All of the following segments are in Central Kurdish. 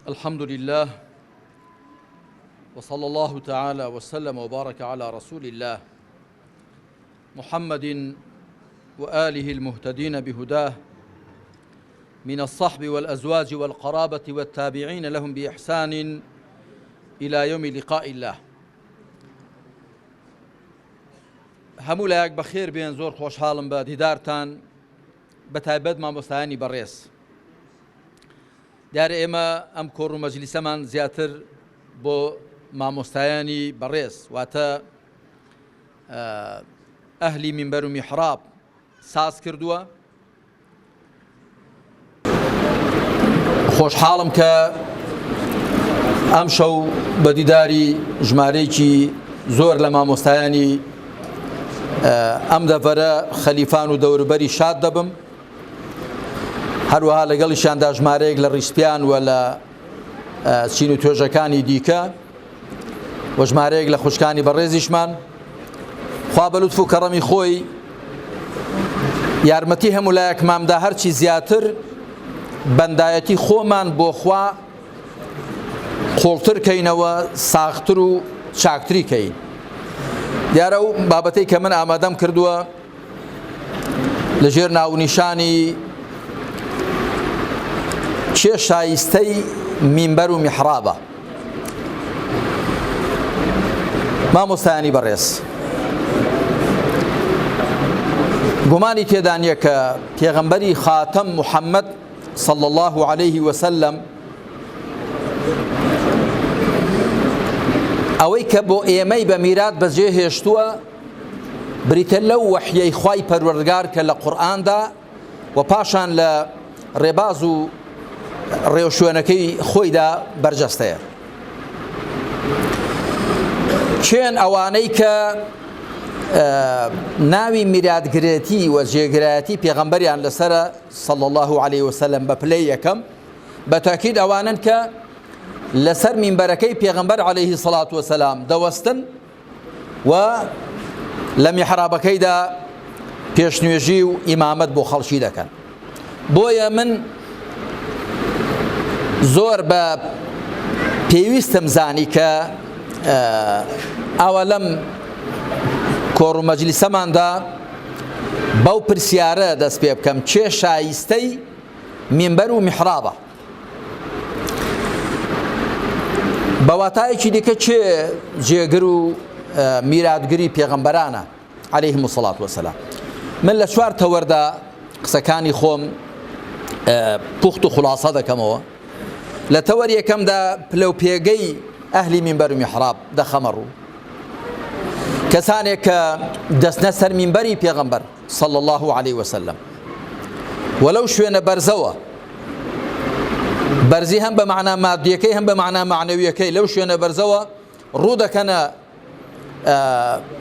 الحمد لله وصلى الله تعالى وسلم وبارك على رسول الله محمد وآله المهتدين بهداه من الصحب والأزواج والقرابة والتابعين لهم بإحسان إلى يوم لقاء الله. هەموو لایەک بەخێر بێن، زۆر خۆشحاڵم بە دیدارتان، بەتایبەت مامۆستایانی بەڕێز. دیارە ئێمە ئەم کۆڕ و مەجلیسەمان زیاتر بۆ مامۆستایانی بەڕێز واتە ئەهلی مینبەر و میحراب ساز کردووە. خۆشحاڵم کە ئەم شەو بە دیداری ژمارەیەکی زۆر لە مامۆستایانی ئەم دەڤەرە خەلیفان و دەوروبەری شاد دەبم، هەروەها لەگەڵیشیاندا ژمارەیەک لە ڕیسپیان و لە چین و توێژەکانی دیکە و ژمارەیەک لە خوشکانی بەڕێزیشمان. خوا بە لوتف و کەڕەمی خۆی یارمەتی هەموو لایەکمامدا هەرچی زیاتر بەندایەتی خۆمان بۆ خوا قوڵتر کەینەوە، ساختر و چاکتری کەین. دیارە و بابەتەی کە من ئامادەم کردووە لەژێر ناونیشانی چێ شایستەی مینبەر و میحرابە. مامۆستایانی بەڕێز، گومانی تێدا نییە کە پێغەمبەری خاتەم محەممەد صلی الله عليه وسلم ئەوەی کە بۆ ئێمەی بە میرات بەجێ هێشتووە بریتە لەو وەحیەی خوای پەروەردگار کە لە قورئاندا و پاشان لە ڕێباز و ڕێوشوێنەکەی خۆیدا بەرجەستەیە. چێن ئەوانەی کە ناوی میراتگرێتی و جێگرایەتی پێغەمبەریان لەسرە صلی الله عليه وسلم بە پلەی یەکەم، بە تاکید ئەوانن کە لەسەر مینبەرەکەی پێغەمبەر عليه الصلاة والسلام دەوەستن و لە میحرابەکەیدا پێشنوێژی و ئیمامەت بۆ خەڵکی دەکەن. بۆیە من زۆر بە پێویستم زانی کە ئەوە لەم کۆڕ و مەجلیسەماندا بەو پرسیارە دەست پێ بکەم: چێ شایستەی مینبەر و میحرابە؟ بەواتایەکی دیکە چێ جێگر و میراتگری پێغەمبەرانە عەلەیهیم الصەلاة وەسەلام. من لە چوار تەوەردا قسەکانی خۆم پوخت و خولاسە دەکەمەوە. لە تەوەر یەکەمدا پلەپێگەی ئەهلی مینبەر و میحراب دەخەمە ڕوو، کەسانێک کە دەستنە سەر مینبەری پێغەمبەر صلی الله عليه وسلم وەلەو شوێنە بەرزەوە، بەرزی هەم بە معنا مادیەکەی هەم بە معنا معنەویەکەی، لەو شوێنە بەرزەوە ڕوو دەکەنە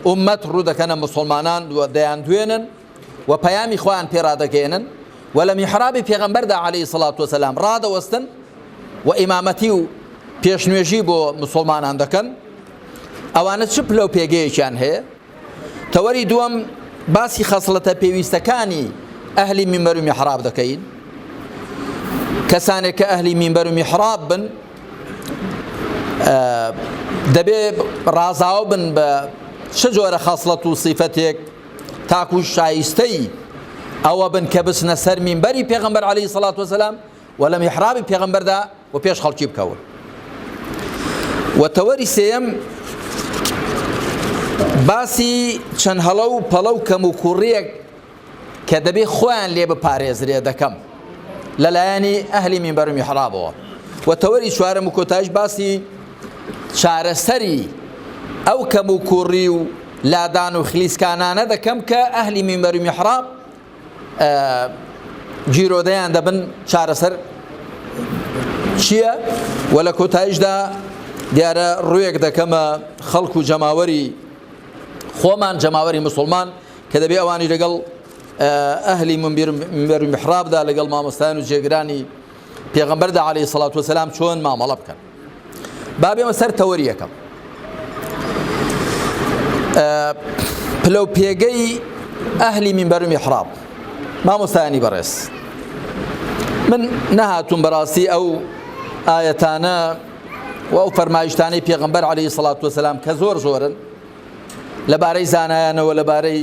ئومەت، ڕوو دەکەنە مسلمانان و دەیاندوێنن و پەیامی خۆیان پێڕادەگەێنن و لە میحرابی پێغەمبەردا عەلەیهی سەڵات وەسەلام ڕادەوەستن و ئیمامەتی و پێشنوێژی بۆ مسلمانان دەکەن. ئەوانە چ پلە و پێگەیەکیان هەیە؟ تەوەری دووەم باسی خەسڵەتە پێویستەکانی ئەهلی مینبەر و میحراب دەکەین. کەسانێک کە ئەهلی مینبەر و میحراب بن دەبێ ڕازاوە بن بە چ جۆرە خەسڵەت و سیفەتێک تاکو شایستەی ئەوە بن کە بچنە سەر مینبەری پێغەمبەر عەلەیهی سەڵات وەسەلام و لە میحرابی پێغەمبەردا و پێش خەڵکی بکەون. و تەوەری سێیەم باسی چەند هەڵە و پەڵە و کەم و کوڕیەک کە دەبێ خۆیان لێ بپارێزرێ دەکەم لەلایەنی ئەهلی مینبەر و میحرابەوە. و تەوەری چوارەم و کۆتایش باسی چارەسەری ئەو کەم و کوڕی و لادان و خلیسکانانە دەکەم کە ئەهلی مینبەر و میحراب گیرۆدەیان دەبن چارەسەر چییە. و لە کۆتایشدا دیارە ڕوویەک دەکەمە خەڵک و جەماوەری خۆمان، جەماوەری مسلمان کە دەبێ ئەوانی لەگەڵ ئەهلی مینبەر و میحرابدا لەگەڵ مامۆستایان و جێگرانی پێغەمبەردا عەلەیهی سەڵات وەسەلام چۆن مامەڵە بکەن. با بێمە سەر تەوەری یەکەم. پلەپێگەی ئەهلی مینبەر و میحراب. مامۆستایانی بەڕێز، من نەهاتوم بەڕاستی ئەو ئاەتانە و ئەو فەرمایشتانەی پێغەمبەر عەلەیهی سەڵات وەسەلام کە زۆرن لەبارەی زانایانەوە لەبارەی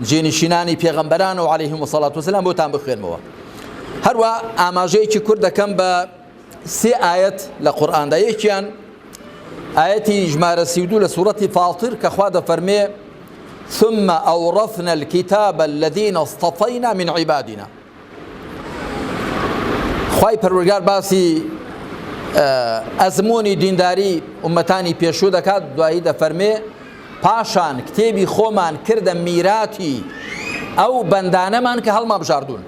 جێنشینانی پێغەمبەرانەوە عەلەیهیمو سەڵات وەسەلام بۆتان بخوێنمەوە. هەروە ئاماژەیەکی کورد دەکەم بە 3 ئاەت لە قورئاندا. یەکیان ئاەتی ژمارە 32 لە سوورەتی فاتر کە خوا دەفەرمێ ثم أورثنا الكتاب الذين اصطفينا من عبادنا. خوای پەروەردگار باسی ئەزمموی دینداری ئومەتانی پێشوو دەکات، دوایی دەفەرمێ پاشان کتێبی خۆمان کردە میراتی ئەو بەندانەمان کە هەڵمابژاردوون.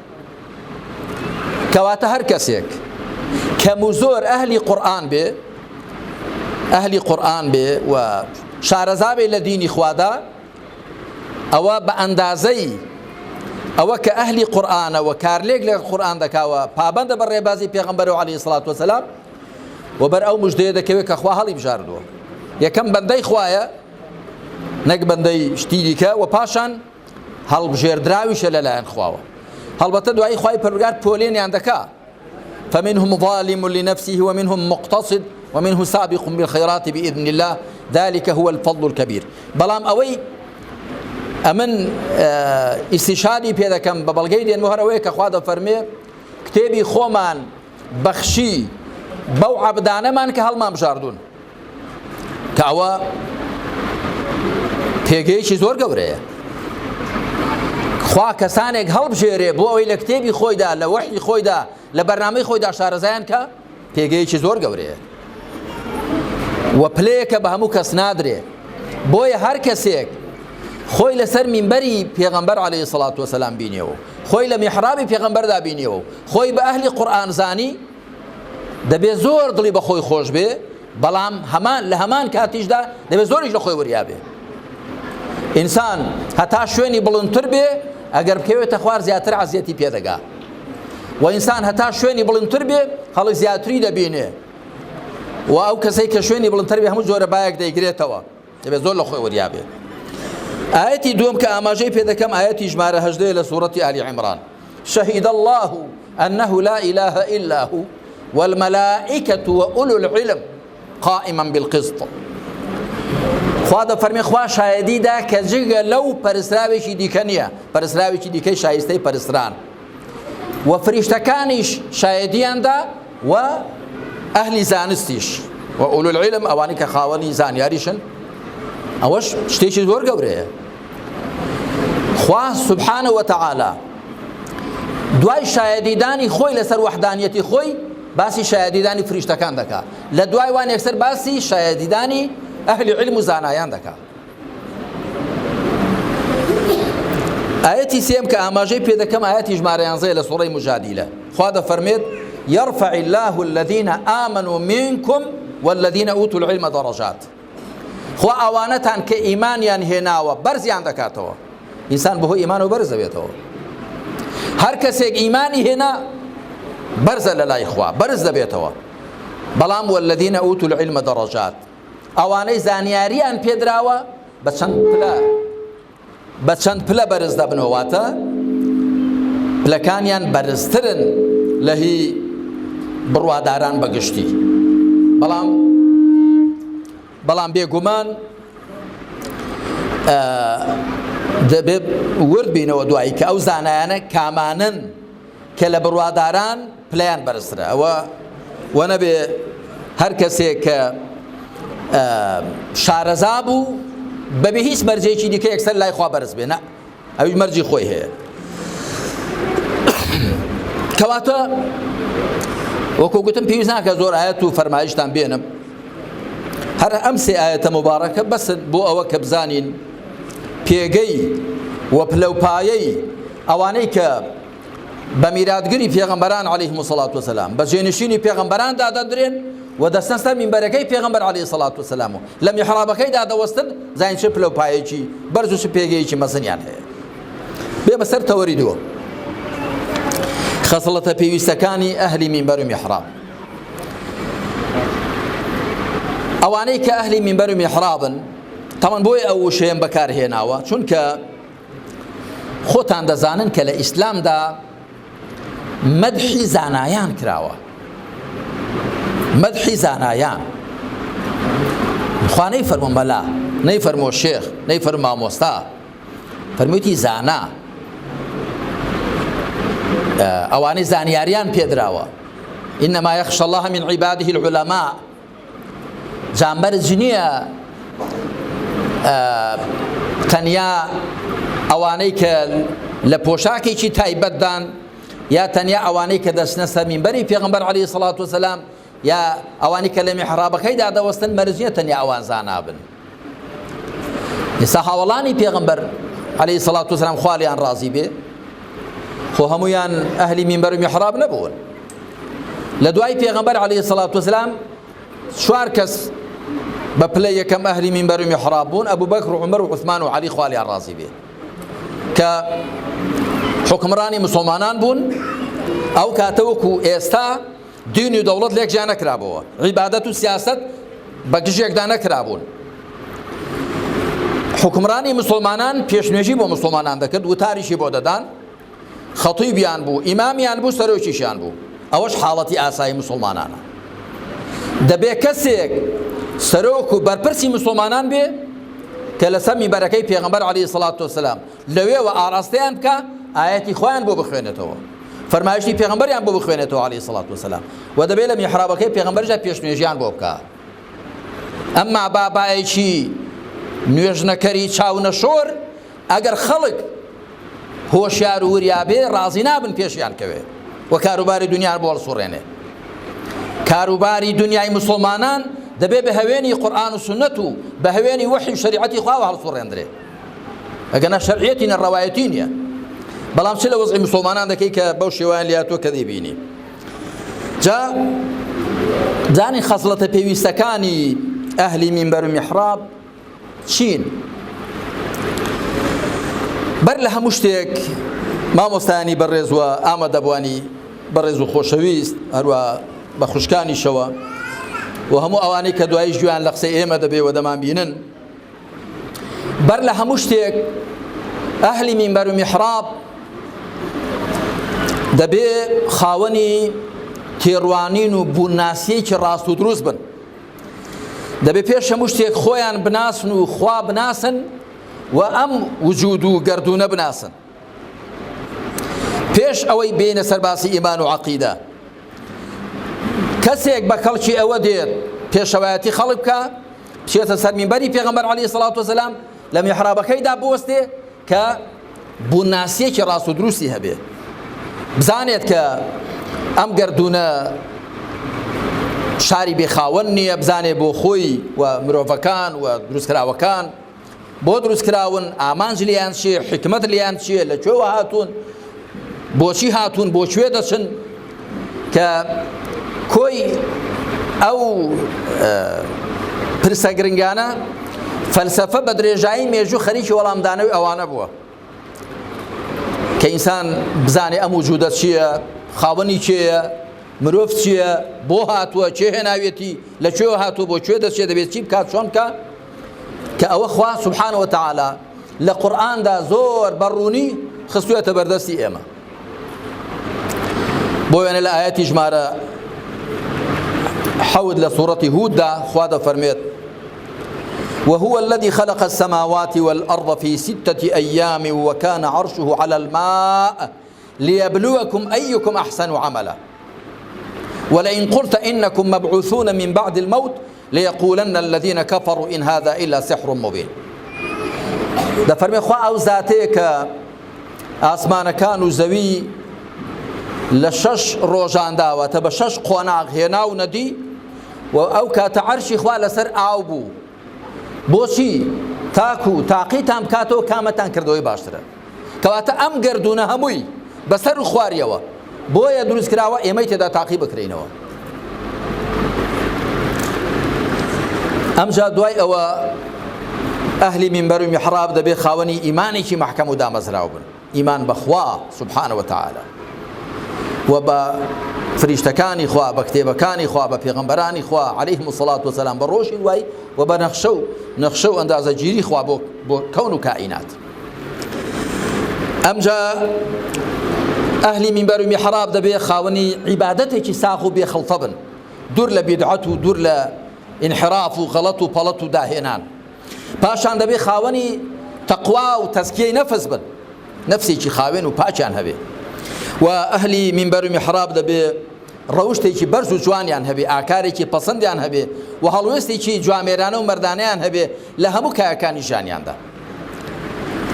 کەواتە هەر کەسێک کەم و زۆر ئەهلی قورئان بێ و شارەزابێ لە دینی خوادا، ئەوە بە ئەندازەی ئەوە کە ئەهلی قورئانە و کارلێک لە قورئان دەکاوە پابەندە بە ڕێبازی پێغەمبەرەوە عەلەیهی سەڵات وەسەلام و بەر ئەو موژدەیە دەکەوێت کە خوا هەڵی بژاردووە. یەکەم بەندەی خوایە نەک بەندەی شتی دیکە، و پاشان هەڵبژێردراویشە لەلایەن خواوە. هەڵبەتە دوایی خوای پەروەردگار پۆلێنیان دەکا فمنهم ظالم لنفسه ومنهم مقتصد ومنه سابق بالخيرات بإذن الله ذلك هو الفضل الكبير. بەڵام ئەوەی ئەمن ئیسیشادی پێ دەکەم بە بەڵگەی دێنمەوە هەر ئەوەیە کە خوا دەفەرمێ کتێبی خۆمان بەخشی بەو عەبدانەمان کە هەڵمابژاردوون، کە ئەوە پێگەیەکی زۆر گەورەیە. خوا کەسانێک هەڵبژێرێ بۆ ئەوەی لە کتێبی خۆیدا لە وەحی خۆیدا لە بەرنامەی خۆیدا شارەزایان کە پێگەیەکی زۆر گەورەیە و پلەیەکە بە هەموو کەس نادرێ. بۆیە هەر کەسێک خۆی لەسەر مینبەری پێغەمبەر عەلەیهی سەڵات وەسەلام بینێەوە، خۆی لە میحرابی پێغەمبەردا بینێەوە، خۆی بە ئەهلی قورئان زانی، دەبێت زۆر دڵی بە خۆی خۆش بێ، بەڵام لە هەمان کاتیشدا دەبێت زۆریش لە خۆی وەریابێ. ئینسان هەتا شوێنی بڵندتر بێ ئەگەر بکەوێتە خوار زیاتر عەزیەتی پێدەگا، و ئینسان هەتا شوێنی بڵندتر بێ هەڵی زیاتری دەبینێ، و ئەو کەسەی کە شوێنی بڵندتر بێ هەموو جۆرە بایەک دەیگرێتەوە، دەبێت زۆر لە خۆی وەریابێ. ئاەتی دووەم کە ئاماژەی پێ دەکەم ئاەتی ژمارە 18 لە سوورەتی ئالی عیمران شهد الله أنه لا إله إلا هو والملائكة وأولو العلم قائما بالقسط. خوا دەفەرمێ خوا شایەدی دا کە جگە لەو پەرستراوێکی دیکە نییە، پەرستراوێکی دیکەی شایستەی پەرستران، و فریشتەکانیش شایەدیاندا و ئەهلی زانستیش و ئولو العلم ئەوانی کە خاوەنی زانیاریشن. ئەوەش شتێکی زۆر گەورەیە. خوا سبحانه وتعالى دوای شایەدیدانی خۆی لەسەر وەحدانیەتی خۆی باسی شایەدیدانی فریشتەکان دەکات، لە دوای وان یەکسەر باسی شایەدیدانی ئەهلی علم و زانایان دەکات. ئاەتی سێم کە ئاماژەی پێ دەکەم ئاەتی ژمارە 11 لە سوورەی مجادیلە. خوا دەفەرمێت يرفع الله الذين آمنوا منكم والذين أوتوا العلم درجات. خوا ئەوانەتان کە ئیمانیان هێناوە بەرزیان دەکاتەوە. ئینسان بەهۆی ئیمانەوە بەرز دەبێتەوە. هەر کەسێک ئیمانی هێنا بەرزە لە لای خوا، بەرز دەبێتەوە. بەڵام والذين أوتوا العلم درجات، ئەوانەی زانیاریان پێدراوە بە چەند پلە بەرز دەبنەوەواتە پلەکانیان بەرزترن لە هی بڕواداران بەگشتی. بەڵام بێگومان دەبێت ورد بینەوە دوایی کە ئەو زانایانە کامانن کە لە بڕواداران پلەیان بەرزترە. ئەوە وەنەبێ هەر کەسێک کە شارەزا بوو بەبێ هیچ مەرجێکی دیکە یەکسەر لای خوا بەرز بێ، نە، ئەوی مەرجی خۆی هەیە. کەواتە وەکو گوتم پێویست ناکە زۆر ئاەت و فەرمایشتان بێنم، هەر ئەم سێ ئاەتە مبارەکە بەسن بۆ ئەوە کە بزانین پێگەی و پلەپایەی ئەوانەی کە بە میراتگری پێغەمبەران عەلەیهیمو سەڵات وەسەلام بە جێنشینی پێغەمبەراندا دەدرێن و دەستەنسە مینبەرەکەی پێغەمبەر عەلەیهی سەڵات وەسەلام و لە میحرابەکەیدا دەوەستن زانین چه پلەپایەکی بەرز و چه پێگەیەکی مەزنیان هەیە. بێ بەسەر تەوەری دووە خەسڵەتە پێویستەکانی ئەهلی مینبەر و میحراب. ئەوانەی کە ئەهلی مینبەر و میحرابن تەمان بۆی ئەو شەیەم بەکارهێناوە، چونکە خۆتان دەزانن کە لە ئیسلامدا مەدحی زانایان کراوە. مدحی زانایان خوا نەیفەرموو مەلا نەیفەرموو شێخ نەیفەرموو مامۆستا فەرموویەتی زانا ئەوانەی زانیاریان پێدراوە إنما يخشى الله من عباده العلماء جامبەرج نییە تەنیا ئەوانەی کە لە پۆشاکێکی تایبەتدان یا تەنیا ئەوانەی کە دەچنە سەر مینبەری پێغەمبەر عەلەیهی سەڵات وسەلام یا ئەوانی کە لە میحرابەکەیدا دەوەستن مەرج نییە تەنیا ئەوان زانا بن. ئێستا هاوڵانی پێغەمبەر عەلەیهی سەڵات وسەلام خوا لێیان ڕازی بێ خۆ هەموویان ئەهلی مینبەر و میحراب نەبوون. لە دوای پێغەمبەر عەلەیهی سەڵات وسەلام 4 کەس بە پلەی یەکەم ئەهلی مینبەر و میحراب بوون، ئەبوو بەکر و عومەر و عوسمان و عەلی خوا لێیان ڕازی بێ کە حکمڕانی مسلمانان بوون. ئەو کاتە وەکو ئێستا دین و دەوڵەت لێکجیا نەکرابەوە، عیبادەت و سیاست بە گژێکدا نەکرابوون. حکمڕانی مسلمانان پێشنوێژی بۆ مسلمانان دەکرد، وتاریشی بۆ دەدان، خەتیبیان بوو، ئیمامیان بوو، سەرۆکیشیان بوو. ئەوەش حاڵەتی ئاسایی مسلمانانە. دەبێ کەسێک سەرۆک و بەرپرسی مسلمانان بێ کە لەسەر مینبەرەکەی پێغەمبەر عەلەیهی سەڵات وسەلام لەوێوە ئاراستەیان بکە، ئایەتی خۆیان بۆ بخوێنێتەوە، فەرمایشتی پێغەمبەریان بۆ بخوێنێتەوە عەلەیهی سەڵات وسەلام، و دەبێت لە میحرابەکەی پێغەمبەرجا پێشنوێژیان بۆ بکە. ئەمما بابایەکی نوێژنەکەری چاونەشۆر ئەگەر خەڵک هۆشیار و وریابێ ڕازی نابن پێشیان کەوێ و کاروباری دنیان بۆ هەڵسوڕێنێ. کاروباری دنیای مسلمانان دەبێت بە هەوێنی قورئان و سنەت و بە هەوێنی وحی و شەریعەتی خواوە هەڵسوڕێندرێ، ئەگەنا شەرعیەتی نەڕەوایەتی نییە. بەڵام چ لە وەزعی مسلمانان دەکەی کە بەو شێوەیان لێهاتووە کە دەیبینی. جا زانی خەسڵەتە پێویستەکانی ئەهلی مینبەر و میحراب چین؟ بەر لە هەموو شتێک مامۆستایانی بەڕێز و ئامادەبوانی بەڕێز و خۆشەویست هەروە بە خوشکانیشەوە و هەموو ئەوانەی کە دوای ژیان لە قسەی ئێمە دەبێ و دەمان بینن، بەر لە هەموو شتێک ئەهلی مینبەر و میحراب دەبێ خاوەنی تێڕوانین و بووناسیەکی ڕاست و دروست بن. دەبێ پێش هەموو شتێک خۆیان بناسن و خوا بناسن و ئەم وجود و گەردوونە بناسن. پێش ئەوەی بێنە سەرباسی ئیمان و عەقیدە، کەسێک بە کەڵکی ئەوە دێت پێشەوایەتی خەڵک بکە، بچێتە سەر مینبەری پێغەمبەر عەلەیهی سەڵات وسەلام لە میحرابەکەیدا بوەستێ کە بووناسیەکی ڕاست و دروستی هەبێ، بزانێت کە ئەم گەردوونە شاری بێخاوەن نییە، بزانێ بۆ خۆی و مرۆڤەکان و دروستکراوەکان بۆ دروستکراون، ئامانج لیان چیە، حکمت لیان چیە، لە کوێوە هاتوون، بۆچی هاتوون، بۆ کوێ دەچن، کە کۆی ئەو پرسە گرنگانە فەلسەفە بە درێژایی مێژوو خەریکی وەڵامدانەوەی ئەوانە بووە کە ئینسان بزانێ ئەم وجودە چییە، خاوەنی کێیە، مرۆڤ چییە، بۆ هاتووە، چێ هێناوێتی، لە کوێوە هاتووە، بۆ کوێ دەچێت، دەبێت چی بکات، چۆن بکە، کە ئەوە خوا سوبحانە وتەعالا لە قورئاندا زۆر بەڕوونی خستووەتە بەردەستی ئێمە. بۆ وێنە لە ئایەتی ژمارە 7 لە سوورەتی هوددا خوا دەفەرمێت: وهو الذي خلق السماوات والأرض في 6 أيام وكان عرشه على الماء ليبلوكم أيكم أحسن عملا ولئن قلت إنكم مبعوثون من بعد الموت ليقولن الذين كفروا إن هذا إلا سحر مبين. دەفەرمێ خوا ئەو زاتەیە کە ئاسمانەکان و زەوی لە 6 ڕۆژان داوەتە بە 6 قۆناغ هێنا و نەدی و ئەو کاتە عەرشی خوا لەسەر ئاو بوو. بۆچی؟ تاکو تاقیتان بکاتەوە کامەتان کردەوەی باشترە. کەواتە ئەم گەردوونە هەمووی بەسەر و خواریەوە بۆیە دروستکراوە ئێمەی تێدا تاقی بکرینەوە. ئەمجا دوای ئەوە ئەهلی مینبەر و میحراب دەبێت خاوەنی ئیمانێکی محکەم و دامەزراو بن، ئیمان بەخوا سوبحانە وتەعالا و بە فریشتەکانی خوا، بە کتێبەکانی خوا، بە پێغەمبەرانی خوا عەلەیهیمو سەڵات وسەلام، بە ڕۆژی دوای و بە نەخشە و ئەندازەگیری خوا بۆ کەون و کائینات. ئەمجا ئەهلی مینبەر و میحراب دەبێت خاوەنی عیبادەتێکی ساغ و بێخەڵتە بن، دوور لە بیدعەت و دوور لە انحراف و غەڵەت و پەڵەت و داهێنان. پاشان دەبێ خاوەنی تەقوا و تەزکیەی نەفس بن، نەفسێکی خاوێن و پاچیان هەبێ. و ئەهلی مینبەر و میحراب دەبێ ڕەوشتێکی بەرز و جوانیان هەبێ، ئاکارێکی پەسەندیان هەبێ و هەڵوێستێکی جوامێرانە و مەردانەیان هەبێ لە هەموو کایەکانی ژیانیاندا.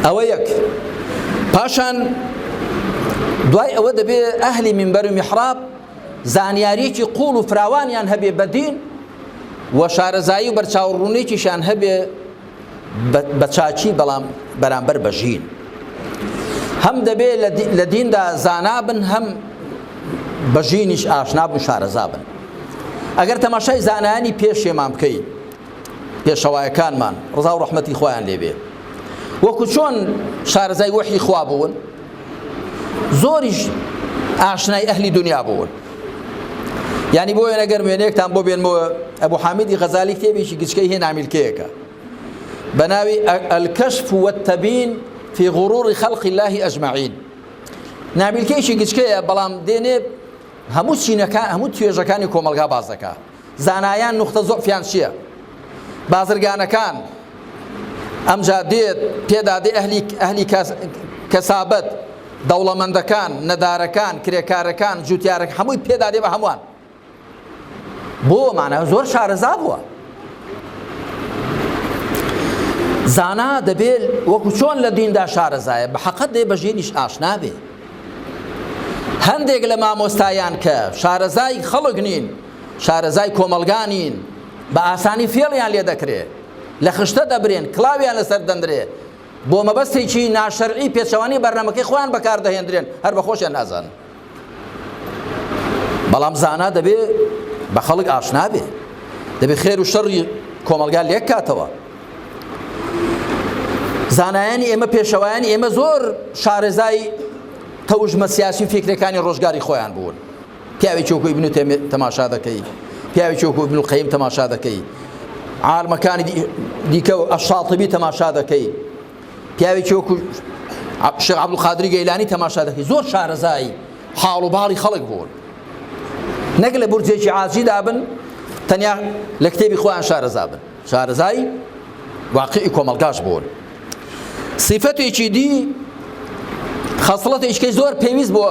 ئەوە یەک. پاشان دوای ئەوە دەبێ ئەهلی مینبەر و میحراب زانیاریەکی قوڵ و فراوانیان هەبێ بە دین و شارەزایی و بەرچاوڕوونێکیشان هەبێ بە چاچی بەڵام بەرامبەر بە ژین. هەم دەبێ لە دیندا زانا بن، هەم بە ژینیش ئاشنا بن، شارەزا بن. ئەگەر تەماشای زانایانی پێشێمان بکەین، پێشەوایەکانمان ڕزا و ڕەحمەتی خۆیان لێبێ، وەکو چۆن شارەزای وحی خوا بوون، زۆریش ئاشنای ئەهلی دنیا بوون. یعنی بۆ وێنە گەر وێنەیەکتان بۆ بێنمەوە، ئەبوو حامید غەزالی کتێبێکی گچکەی هەیە نامیلکەیەکە بە ناوی الکەشف والتەبین في غرور خلق الله ئەجمەعین. نامیلکەیەکی گچکەیە بەڵام دێنێ هەموو چینەکان، هەموو توێژەکانی کۆمەلگا باز دەکات. زانایان نوختە زۆفیان چییە؟ بازرگانەکان ئەمجا دێت پێدا دێ ئەهلی کەسابەت، دەوڵەمەندەکان، نەدارەکان، کرێکارەکان، جوتیارەکان، هەمووی پێدا دێ بە هەمووان. بۆ معنە زۆر شارەزا بووە. زانا دەبێت وەکو چۆن لە دیندا شارەزایە بە حەقەت دێ بە ژینیش ئاشنا بێ. هەندێک لە مامۆستایان کە شارەزای خەڵک نین، شارەزای کۆمەلگانین، بە ئاسانی فێڵیان لێ دەکرێت، لە خشتە دەبرێن، کڵاویان لەسەر دەندرێ، بۆ مەبەستێکی ناشەرعی پێچەوانی بەرنامەکەی خۆیان بەکاردەهێنرێن، هەر بە خۆشیان نازانن. بەڵام زانا دەبێ بە خەڵک ئاشنا بێ، دەبێ خێر و شەڕی کۆمەلگا لێک کاتەوە. زانایانی ئێمە، پێشەوایانی ئێمە زۆر شارەزای تەوژمە سیاسی و فکرەکانی ڕۆژگاری خۆیان بوون. پیاوێکی وەکو ئیبن تەیمیە تەماشا دەکەی، پیاوێکی وەکو ئیبن القەیم تەماشا دەکەی، عالمەکانی دیکە و ئەشاتیبی تەماشا دەکەی، پیاوێکی وەکو شێخ عەبدولقادری گەیلانی تەماشا دەکەی. زۆر شارەزای حاڵ و باڵی خەڵک بوون، نەک لە بورجێکی عاجیدا بن، تەنیا لە کتێبی خۆیان شارەزا بن، شارەزای واقعی کۆمەلگاش بوون. صفەتێکی دی، خەسڵەتێکی زۆر پێویست بۆ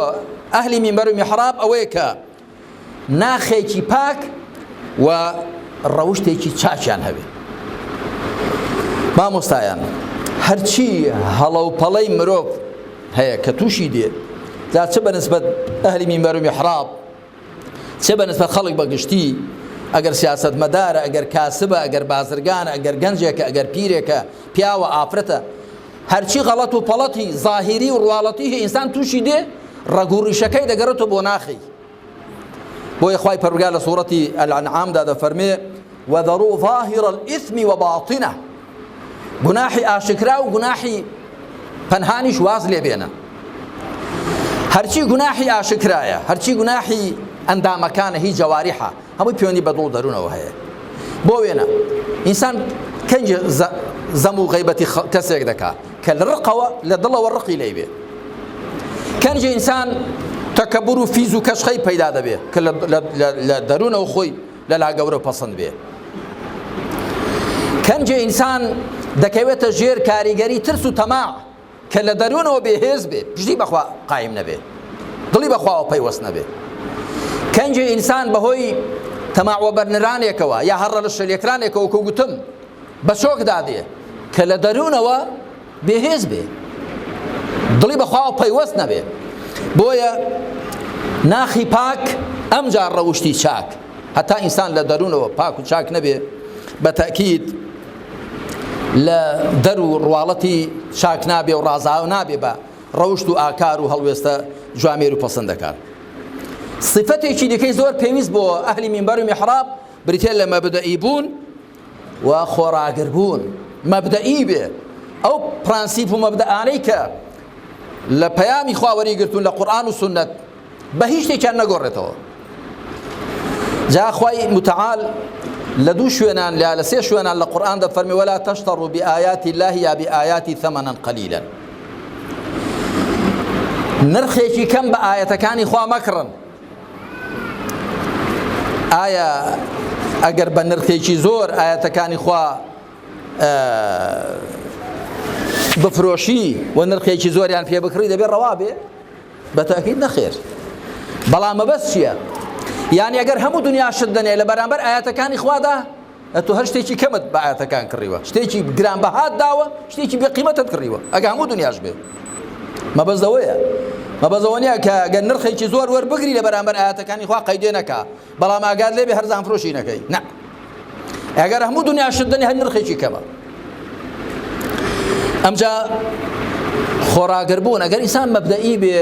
ئەهلی مینبەر و میحراب ئەوەیە کە ناخێکی پاک و ڕەوشتێکی چاچیان هەبێ. مامۆستایان هەرچی هەڵە و پەڵەی مرۆڤ هەیە کە تووشی دێت، جا چه بەنسبەت ئەهلی مینبەر و میحراب، چه بەنسبەت خەڵک بەگشتی، ئەگەر سیاسەتمەدارە، ئەگەر کاسبە، ئەگەر بازرگانە، ئەگەر گەنجێکە، ئەگەر پیرێکە، پیاوە ئافرەتە، هەرچی غەڵەت و پەڵەتی زاهیری و ڕواڵەتی هەیە ئینسان تووشی دێ، ڕەگوڕیشەکەی دەگەڕێتەوە بۆ ناخی. بۆیە خوای پەروەردگار لە سوورەتی الأنعامدا دەفەرمێ وەذەڕوو ظاهر الإثم وباطنه، گوناحی ئاشکرا و گوناحی پەنهانیش واز لێ بێنن. هەرچی گوناحی ئاشکرایە، هەرچی گوناحی ئەندامەکانە، هی جەواریحە، هەمووی پەیوەندی بە دڵ دەروونەوە هەیە. بۆ وێنە ئینسان کەنجی زەم و غەیبەتی کەسێک دەکات کە لە ڕقەوە لە دڵەوە ڕقی لێ بێ. کەنجی ئینسان تەکەبور و فیز و کەشخەی پەیدا دەبێت کە لە دەروونەوە خۆی لەلا گەورە پەسەند بێ. کەنجی ئینسان دەکەوێتە ژێر کاریگەری ترس و تەماع کە لە دەروونەوە بێهێز بێ، پشتی بەخوا قایم نەبێ، دڵی بەخواوە پەیوەست نەبێ. کەنجی ئینسان بەهۆی تەماع بەرنرانێکەوە یا هەڕە لە شەلێکرانێکەوە کە گوتم بە چۆک دادێ کە لە دەروونەوە بێهێز بێ، دڵی بەخواوە پەیوەست نەبێ. بۆیە ناخی پاک ئەمجار ڕەوشتی چاک، هەتا ئینسان لە دەروونەوە پاک و چاک نەبێ، بە تەکید لە دەر و ڕواڵەتی چاک نابێ و ڕازاو نابێ بە ڕەوشت و ئاکار و هەڵوێستە جوامێر و پەسەندەکان. صفەتێکی دیکەی زۆر پێویست بۆ ئەهلی مینبەر و میحراب بریتێ لە مەبدەئی بوون و خۆراگر بوون. مەبدەئی بێ، ئەو پرانسیپ و مەبدەئانەی کە لە پەیامی خوا وەریگرتوون لە قورئان و سونەت بە هیچ شتێکیان نەگۆڕێتەوە. جا خوای متعال لە دوو شوێنان لە سێ شوێنان لە قورئان دەفەرمێ وەلا تەشتەڕوا بئایاتی الله یا بئایاتی ثەمەنەن قەلیلا، نرخێکی کەم بە ئایەتەکانی خوا مەکڕن، ئایا ئەگەر بە نرخێکی زۆر ئاەتەکانی خوا بفرۆشی و نرخێکی زۆریان پێ بکڕی دەبێت ڕەوا بێ؟ بەتاکید نەخێر. بەڵام مەبەست چییە؟ یعنی ئەگەر هەموو دنیا شت دەنێ لە بەرامبەر ئاەتەکانی خوادا ئەتۆ هەر شتێکی کەمت بە ئاەتەکان کڕیوە، شتێکی گرانبەهات داوە، شتێکی بێقیمەتت کڕیوە، ئەگە هەموو دنیاش بێ. مەبەستەوەیە. مەبەستەوە نییە کە ئەگەر نرخێکی زۆر وەربگری لە بەرامبەر ئاەتەکانی خوا قەیدێ نەکا، بەڵام ئاگات لێبێ هەرزان فرۆشی نەکەی. نە. ئەگەر هەموو دنیا شت دەنێ هەر نرخێکی کەمە. ئەمجا خۆراگربوون ئەگەر ئینسان مەبدەئی بێ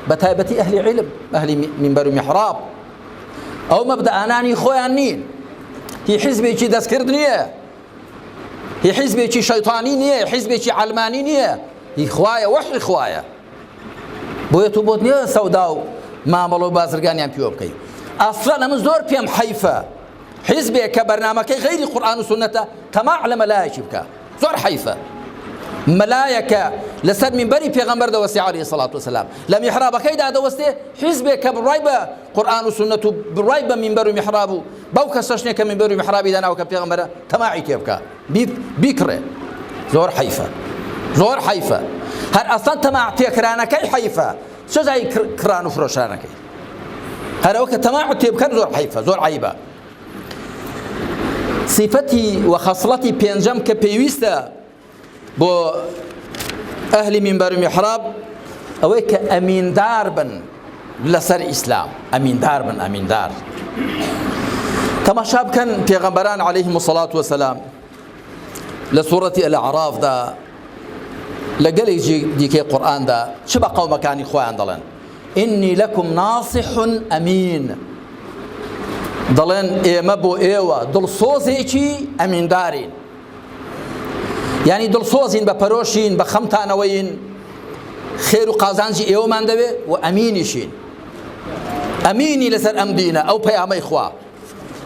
بە تایبەتی ئەهلی عیلم، ئەهلی منبەر و میحراب، ئەو مەبدەئانانی خۆیان نین، هی حیزبێکی دەستکرد نییە، هی حیزبێکی شەیطانی نییە، حیزبێکی عەلمانی نییە، هی خوایە، وەحی خوایە. بۆیە تو بۆت نییە سەودا و مامەڵە و بازرگانیان پێوە بکەی. ئەسڵەن ئەمە زۆر پێم حەیفە حیزبێک کە بەرنامەکەی غەیری قورئان و سونەتە تەماع لە مەلایەکی بکە، زۆر حەیفە. مەلایەکە لەسەر منبەری پێغەمبەر دەوەستی عەلەیهی سەڵات وسەلام، لە میحرابەکەیدا دەوەستێ حیزبێک کە بڕای بە قورئان و سونەت و بڕای بە منبەر و میحراب و بەو کەسەشنێ کە منبەر و میحرابی داناوە کە پێغەمبەرە تەماعی تێ بکە، بیکڕێ. زۆر حەیفە، زۆر حەیفە. هەر ئەسڵەن تەماع تێکرانەکەی حەیفە، چ جای کڕان و فرۆشانەکەی؟ هەرەوە کە تەماع تێ بکەن زۆر حەیفە، زۆر عەیبە. صفەتی و خەسڵەتی پێنجەم کە پێویستە بۆ ئەهلی منبەر و میحراب ئەوەی کە ئەمیندار بن لەسەر ئیسلام، ئەمیندار بن، ئەمیندار. تەماشا بکەن پێغەمبەران عەلەیهیم السەڵات وەسەلام لە سوورەتی ئەلعەرافدا لە گەلێکی دیکەی قورئاندا چ بە قەومەکانی خۆیان دەڵێن؟ ئینی لەکم ناصح ئەمین. دەڵێن ئێمە بۆ ئێوە دڵسۆزێکی ئەمیندارین، یعنی دڵسۆزین بە پەرۆشین، بە خەمتانەوەین، خێر و قازانجی ئێوەمان دەوێ و ئەمینیشین. ئەمینی لەسەر ئەم دینە، ئەو پەیامەی خوا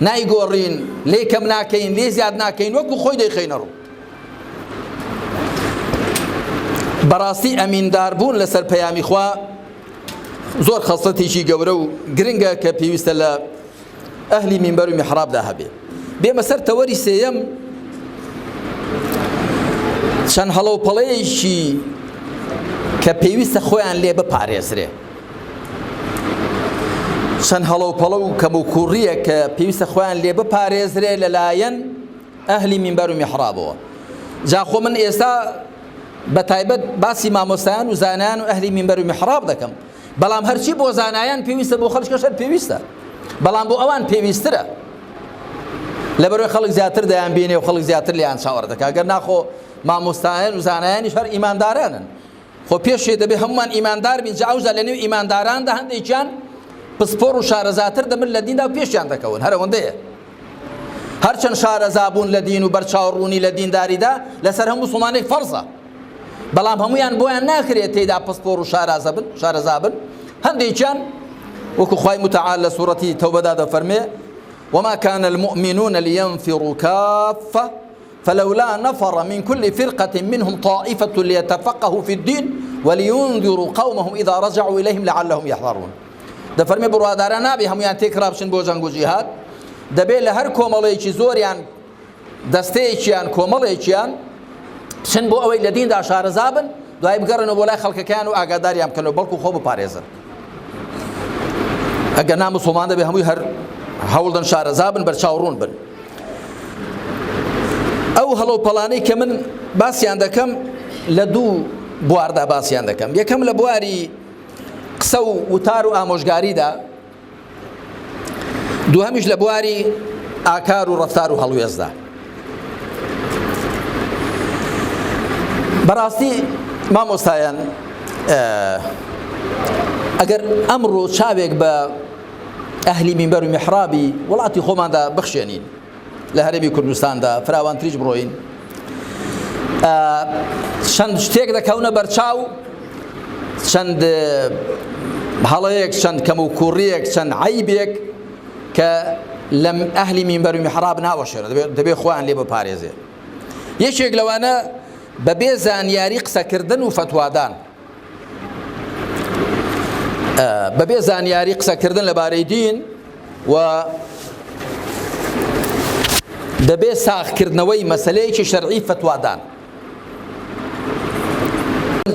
نایگۆڕین، لێ کەم ناکەین، لێ زیاد ناکەین، وەکو خۆی دەیخەینە ڕوو. بەڕاستی ئەمیندار بوون لەسەر پەیامی خوا زۆر خەسڵەتێکی گەورە و گرنگە کە پێویستە لە ئەهلی منبەر و میحرابدا هەبێ. بێمە سەر تەوەری سێیەم، چەند هەڵەوپەڵەیەکی کە پێویستە خۆیان لێ بپارێزرێ، چەند هەڵەوپەڵە و کەموکوڕیە کە پێویستە خۆیان لێ بپارێزرێ لەلایەن ئەهلی منبەر و میحرابەوە. جا خۆ من ئێستا بە تایبەت باسی مامۆستایان و زانایان و ئەهلی منبەر و میحراب دەکەم، بەڵام هەرچی بۆ زانایان پێویستە بۆ خەڵکیش پێویستە، بەڵام بۆ ئەوان پێویسترە. لەبەرەوەی خەڵک زیاتر دەیان بینێ و خەڵک زیاتر لێیان چاوەڕ دەکا. ئەگەر ناخۆ مامۆستایان و زانایانیش هەر ئیماندارانن، خۆ پێشێ دەبێ هەمومان ئیماندار بین. جا ئەوجا لە نێو ئیمانداراندا هەندێکیان پسپۆڕ و شارەزاتر دەمن لە دیندا و پێشیان دەکەون، هەر ئەوەندەیە. هەرچەند شارەزابوون لە دین و بەرچاوڕوونی لە دینداریدا لەسەر هەموو موسڵمانێک فەرزە، بەڵام هەمویان بۆیان ناکرێت تێیدا پسپۆڕ و شارەزابن. هەندێکیان وەکو خوای متعال لە سوورەتی تەوبەدا دەفەرمێ وما كان المؤمنون لينفروا كافة فلولا نفر من كل فرقة منهم طائفة ليتفقهوا في الدين ولينذروا قومهم إذا رجعوا إليهم لعلهم يحذرون. دەفەرمێ بڕواداران نابێ هەمویان تێکرا بچن بۆ جەنگ و جیهاد، دەبێت لە هەر کۆمەڵەیەکی زۆریان دەستەیەکیان کۆمەڵێکیان بچن بۆ ئەوەی لە دیندا شارەزا بن، دوای بگەڕنەوە بۆ لای خەڵکەکان و ئاگاداریان بکەنەوە، بەڵکو خۆ بپارێزن. ئەگەر ناموسڵمان دەبێ هەمووی هەر هەوڵدن شارەزا بن، بەرچاوڕوون بن. ئەو هەڵەوپەڵانەی کە من باسییان دەکەم لە دوو بواردا باسییان دەکەم. یەکەم لە بواری قسە و وتار و ئامۆژگاریدا، دووهەمیش لە بواری ئاکار و ڕەفتار و هەڵوێزدا. بەڕاستی مامۆستایان ئەگەر ئەمڕۆ چاوێک بە ئەهلی منبەر و میحرابی وڵاتی خۆماندا بخشێنین، لە هەرێمی کوردستاندا فراوانتریش بڕۆین، چەند شتێک دەکەونە بەرچاو، چەند هەڵەیەک، چەند کەم و کوڕیەک، چەند عەیبێک کە لە ئەهلی منبەر و میحراب ناوەشێنە، دەبێت خۆیان لێ بپارێزێ. یەکێک لەوانە بەبێ زانیاری قسەکردن و فتوادان، بەبێ زانیاری قسەکردن لەبارەی دین و دەبێ ساغکردنەوەی مەسەلەیەکی شەرعی فتوادان.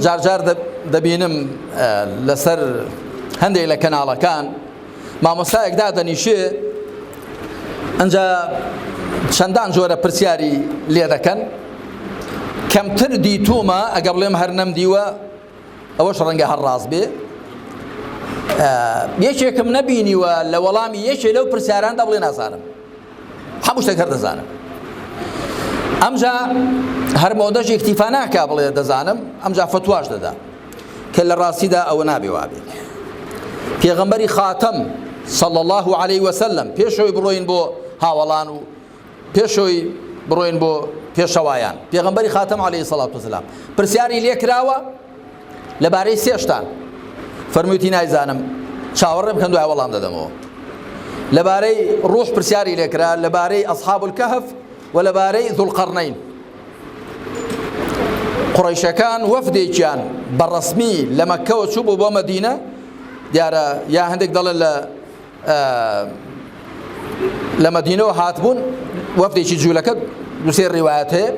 جارجار دەبینم لەسەر هەندێک لە کەناڵەکان مامۆستایەک دادەنیشێ ئەنجا چەندان جۆرە پرسیاری لێ دەکەن کەمتر دیتومە ئەگە بڵێم هەر نەمدیوە ئەوەش ڕەنگە هەر ڕاست بێ یەکێکم نەبینیوە لە وەڵامی یەکێ لەو پرسیاراندا بڵێ نازانم هەموو شتێک هەر دەزانم ئەمجا هەر مۆدەژ ئیکتیفا ناکا بڵێ دەزانم ئەمجا فتواش دەدا کە لە ڕاستیدا ئەوە نابێ وابێ. پێغەمبەری خاتەم صلى الله عليه وسلم پێشەوەی بڕۆین بۆ هاوڵان و پێشەوەی بڕۆین بۆ پێشەوایان پێغەمبەری خاتەم عليه الصلاة والسلام پرسیاری لێ کراوە لەبارەی سێشتان فەرموویەتی نایزانم چاوەڕێم بکەن دوای وەڵام دەدەمەوە. لەبارەی ڕوح پرسیاری لێ کرا لەبارەی ئەصحاب الكهف و لەبارەی ذوالقەرنەین. قوڕەیشەکان وەفدێکیان بەڕەسمی لە مەککەوە چوو بوو بۆ مەدینە دیارە یا هەندێک دەڵێن لە مەدینەوە هاتبوون وەفدێکی جوولەکە دووسێ ڕیوایەت هەیە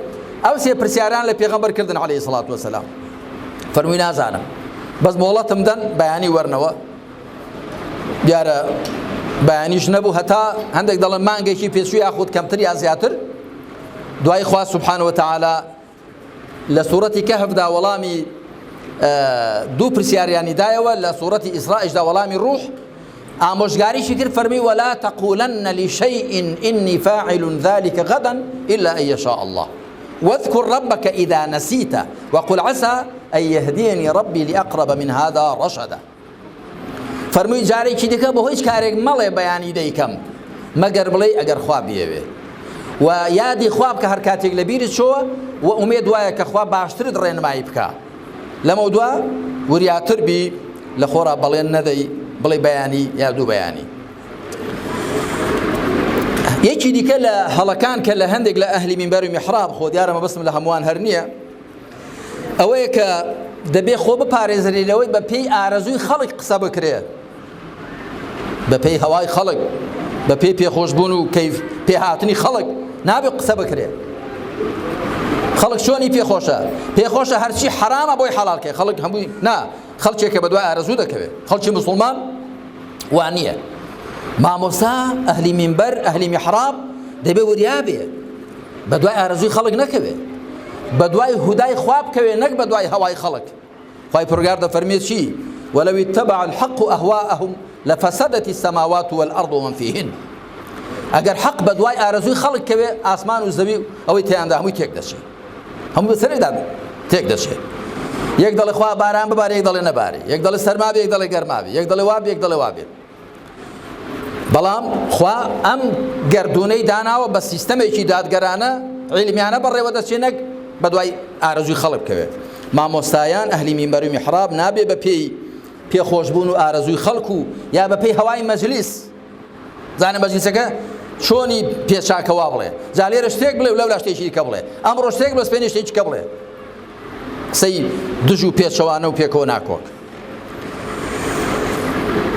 ئەو سێ پرسیاران لە پێغەمبەر کردن عليه الصلاة والسلام فەرمووی نازانم بەس مۆڵەتم دەن بەیانی وەرنەوە دیارە بەیانیش نەبوو هەتا هەندێک دەڵێن مانگێکی پێچوو یاخود کەمتر یا زیاتر دوای خوا سبحانه وتعالى لە سوورەتی کەهفدا وەڵامی دوو پرسیاریانی دایەوە لە سوورەتی ئیسرائیشدا وەڵامی ڕوح ئامۆژگاریشی کرد فەرمی ولا تقولن لشيء إني فاعل ذلك غدا إلا أن يشاء الله واذكر ربك إذا نسيت وقل عسى أن يهديني ربي لأقرب من هذا رشدا. فەرمووی جارێکی دیکە بە هیچ کارێک مەڵێ بەیانی دەیکەم مەگەر بڵێ ئەگەر خوا بیەوێ و یادی خوا بکە هەر کاتێک لە بیرت چۆوە و ئومێد وایە کە خوا باشترت ڕێنمایی بکە لەمە دووە وریاتر بی لە خۆرا بەڵێن نەدەی بڵێ بەیانی یا دوو بەیانی. یەکی دیکە لە هەڵەکان کە لە هەندێک لە ئەهلی مینبەر و میحراب خۆ دیارە مەبەستم لە هەمووان هەر نییە ئەوەیە کە دەبێ خۆ بپارێزری لەوەی بە پێی ئارەزووی خەڵک قسە بکرێت بە پێی هەوای خەڵک بە پێی پێخۆشبوون و کەیف پێهاتنی خەڵک نابێ قسە بکرێت. خەڵک چۆنی پێخۆشە هەرچی حرامە بۆی حەڵالکێ خەڵک هەمووی نا خەڵکێکە بە دوای ئارەزوو دەکەوێت خەڵکی موسڵمان وان نییە. مامۆستا ئەهلی مینبەر ئەهلی میحراب دەبێ وریابێ بە دوای ئارەزووی خەڵک نەکەوێت بە دوای هودای خوا بکەوێ نەک بە دوای هەوای خەڵک. خوای پروردگار دەفەرمێت چی ولو اتبع الحق أهواءهم لفسدت السماوات والأرض ومن فيهن. ئەگەر حەق بە دوای ئارەزووی خەڵک کەوێ ئاسمان و زەوی ئەوەی تێیاندا هەمووی تێک دەچێت هەموو بەسەرێکدا تێک دەچێت. یەک دەڵێ خوا باران ببارێ یەک دەڵێ نەبارێ یەک دەڵێ سەرما بێ یەک دەڵێ گەرما بێ یەک دەڵێ وا بێ یەک دەڵێ وا بێ. بەڵام خوا ئەم گەردونەی داناوە بە سیستەمێکی دادگەرانە عیلمیانە بەڕێوە دەچێنەک بە دوای ئارەزووی خەڵک بکەوێت. مامۆستایان ئەهلی مینبەر و میحراب نابێ بە پێی پێخۆشبوون و ئارەزووی خەڵک و یا بە پێی هەوای مەجلیس زانە مەجلیسەکە چۆنی پێچاکەوا بڵێ جا لێرە شتێک بڵێ و لەولا شتێکی دیکە بڵێ ئەمڕۆ شتێک بڵێ سبەینێ شتێکی کە بڵێ قسەی دژ و پێچەوانە و پێکەوە ناکۆک.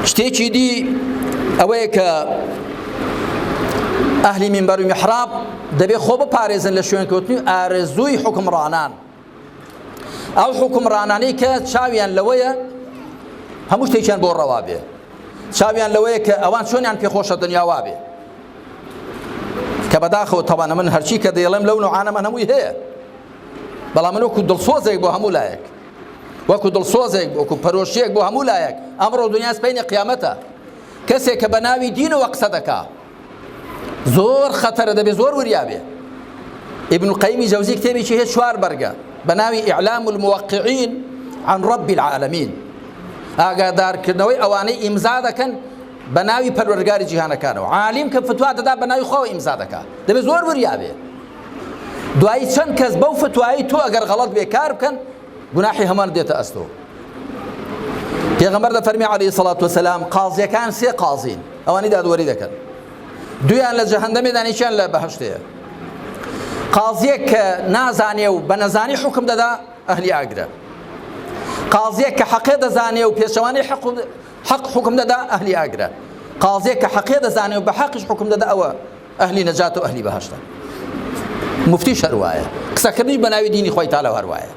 شتێکی دی ئەوەیە کە ئەهلی مینبەر و میحراب دەبێ خۆ بپارێزن لە شوێنکەوتنی ئارەزووی حوکمڕانان ئەو حوکمڕانانەی کە چاویان لەوەیە هەموو شتێکیان بۆ ڕەوا بێ چاویان لەوەیە کە ئەوان چۆنیان پێخۆشە دنیاوا بێ کە بەداخەوە تەوانە من هەرچی کە دەیڵێم لەو نوعانە من هەمووی هەیە بەڵام من وەکو دڵسۆزێک بۆ هەموو لایەک وەکو دڵسۆزێک وەکو پەرۆشیەک بۆ هەموو لایەک ئەمڕۆ دنیا سپەینی قیامەتە کەسێک کە بە ناوی دینەوە قسە دەکا زۆر خەتەرە دەبێ زۆر وریابێ. ابن القەیمی جەوزی کتێبێکی هەیە 4 بەرگە بە ناوی ئیعلام الموقعین عن رب العالمین ئاگادارکردنەوەی ئەوانەی ئیمزا دەکەن بە ناوی پەروەردگاری جیهانەکانەوە. عالیم کە فتوا دەدا بە ناوی خۆەوە ئیمزا دەکات دەبێ زۆر وریابێ دوایی چەند کەس بەو فتوایی تۆ ئەگەر غەڵەت بێکار بکەن گوناحی هەمان دێتە ئەستۆ. پێغەمبەر دەفەرمی عەلەیهی سەڵات وەسەلام قازیەکان 3 قازین ئەوانی دادوەری دەکەن دویان لە جەهەنەمێ دانیشیان لە بەهەشتەیە. قازیەک کە نازانێ و بە نەزانی حکم دەدا ئەهلی ئاگرە. قازیەک کە حەقێ دەزانێ و پێشەوانەی حەق حکم دەدا ئەهلی ئاگرە. قازیەک کە حەقێ دەزانێ و بە حەقیش حکم دەدا ئەوە ئەهلی نەجات و ئەهلی بەهەشتە. مفتی شەروایە قسەکردنیش بە ناوی دینی خۆی تاالە هەروایە.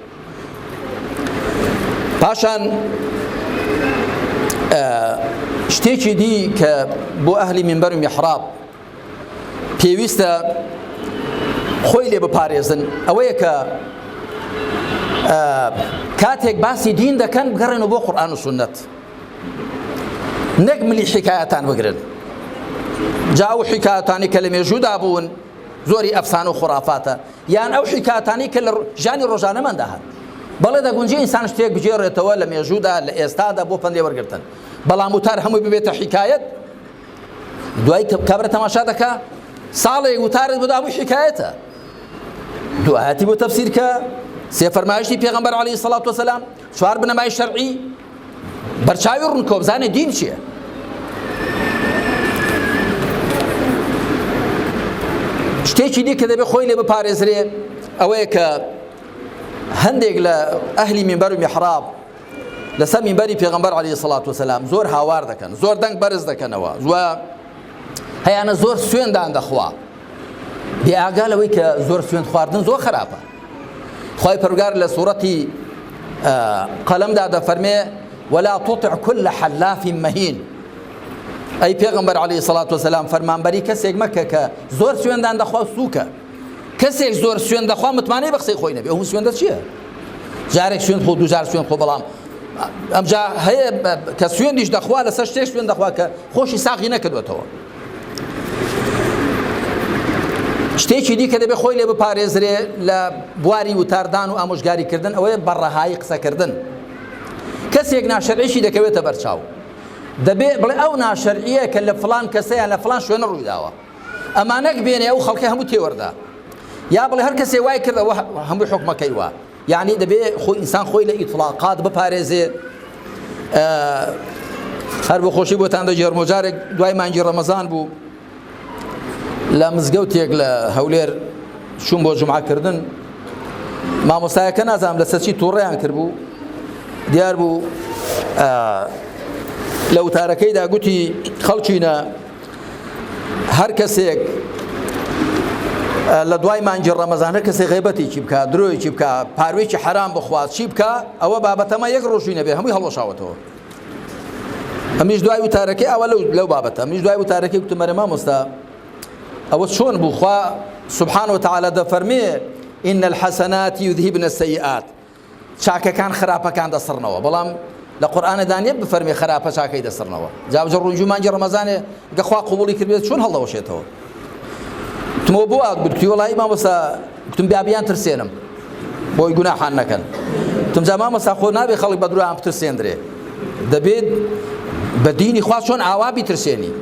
پاشان شتێکی دی کە بۆ ئەهلی منبەر و میحراب پێویستە خۆی لێ بپارێزن ئەوەیە کە کاتێک باسی دین دەکەن بگەڕێنەوە بۆ قورئان و سونەت، نەک ملی حکایەتان بگرن. جا ئەو حکایەتانی کە لە مێژوودا بوون زۆری ئەفسانە و خوڕافاتە، یان ئەو حکایەتانی کە لە ژیانی ڕۆژانەماندا هەن. بەڵێ دەگونجێ ئینسان شتێک بجێڕێتەوە لە مێژوودا لە ئێستادا بۆ پەندێ وەرگرتن، بەڵام وتار هەمووی ببێتە حکایەت، دوای کابرا تەماشا دەکا ساڵێک وتارت بدا هەمووی حکایەتە. دوایەتی بۆ تەفسیر کە سێ فەرمایشتی پێغەمبەر عەلەیهی سەڵات وەسەلام، چوار بنەمای شەرعی، بەرچاوی ڕوون کۆ بزانێ دین چییە. شتێکی دی کە دەبێت خۆی لێ بپارێزرێ ئەوەیە کە هەندێک لە ئەهلی منبەر و میحراب لەسەر منبەری پێغەمبەر عەلەیهی سەڵات وەسەلام زۆر هاوار دەکەن، زۆر دەنگ بەرز دەکەنەوە، هەیانە زۆر سوێندان دەخوا. بێئاگا لەوەی کە زۆر سوێند خواردن زۆر خراپە. خی پەروەردگار لە سوورەتی قەلەمدا دەفەرمێ ولا تطع كل حلاف مهين. ئەی پێغەمبەر عەلەیهی سەڵات وەسەلام فەرمانبەری کەسێک مەکە کە زۆر سوێندان دەخوا سووکە. کەسێک زۆر سوێند دەخوا متمانەی بە قسەی خۆی نەبێ. ئەو سوێندە چییە؟ جارێک سوێند خۆ دوو جار سوێند خۆ، بەڵام ئەمجا هەیە کە سوێندیش دەخوا لەسەر شتێک سوێند دەخوا کە خۆشی ساغی نەکردوێتەوە. شتێکی دی کە دەبێت خۆی لێ بپارێزرێ لە بواری وتاردان و ئامۆژگاریکردن ئەوەیە بەڕەهایی قسەکردن. کەسێک ناشەرعیشی دەکەوێتە بەرچاو، دەبێت بڵێ ئەو ناشەرعیە کە لە فڵان کەسەیان لە فڵان شوێنە ڕوویداوە، ئەمانەک بێنێ ئەو خەڵکی هەموو تێوەردا، یا بڵێ هەر کەسێ وای کردەوە هەمووی حکمەکەی وە. یعنی دەبێت ئینسان خۆی لە ئیطلاقات بپارێزێ. هەر بۆ خۆشی بۆتان دەجێڕم، جارێک دوای مانگی ڕەمەزان بوو لە مزگەوتێک لە هەولێر چوون بۆ جومعەکردن، مامۆستایەکە نازانم لەسەر چی تووڕێیان کرد بوو، دیار بوو لە وتارەکەیدا گوتی خەڵکینە هەر کەسێک لە دوای مانگی ڕەمەزان هەر کەسێک غیبەتێکی بکە، درۆیەکی بکە، پاروێکی حرام بخوات، چی بکە، ئەوە بابەتەمە یەک ڕۆژی نەبێ هەمووی هەڵوەشاوەتەوە. ئەمیش دوای وتارەکەی ئەوە لەو بابەتە، ئەمیش دوای وتارەکەی گوتم مەرە مامۆستا ئەوە چۆن بوو؟ خوا سبحانه وتعالى دەفەرمێ إن الحسنات يذهبن السيئات، چاکەکان خراپەکان دەسڕنەوە، بەڵام لە قورئانەدا نییە بفەرمێ خراپە چاکەی دەسڕنەوە. جابجە ڕوونجی مانگی ڕەمەزانێ گە خوا قبوڵی کردبێت چۆن هەڵدەوەشێتەوە. گوتمەوە بۆ ئات گوتی وەڵی مامۆستا، گوتم بیان ترسێنم بۆی گوناحان نەکەن. گوتم جا مامۆستا خۆ نابێ خەڵک بە درۆیان بترسێندرێ، دەبێت بە دینی خوا چۆن ئاوا بیترسێنی.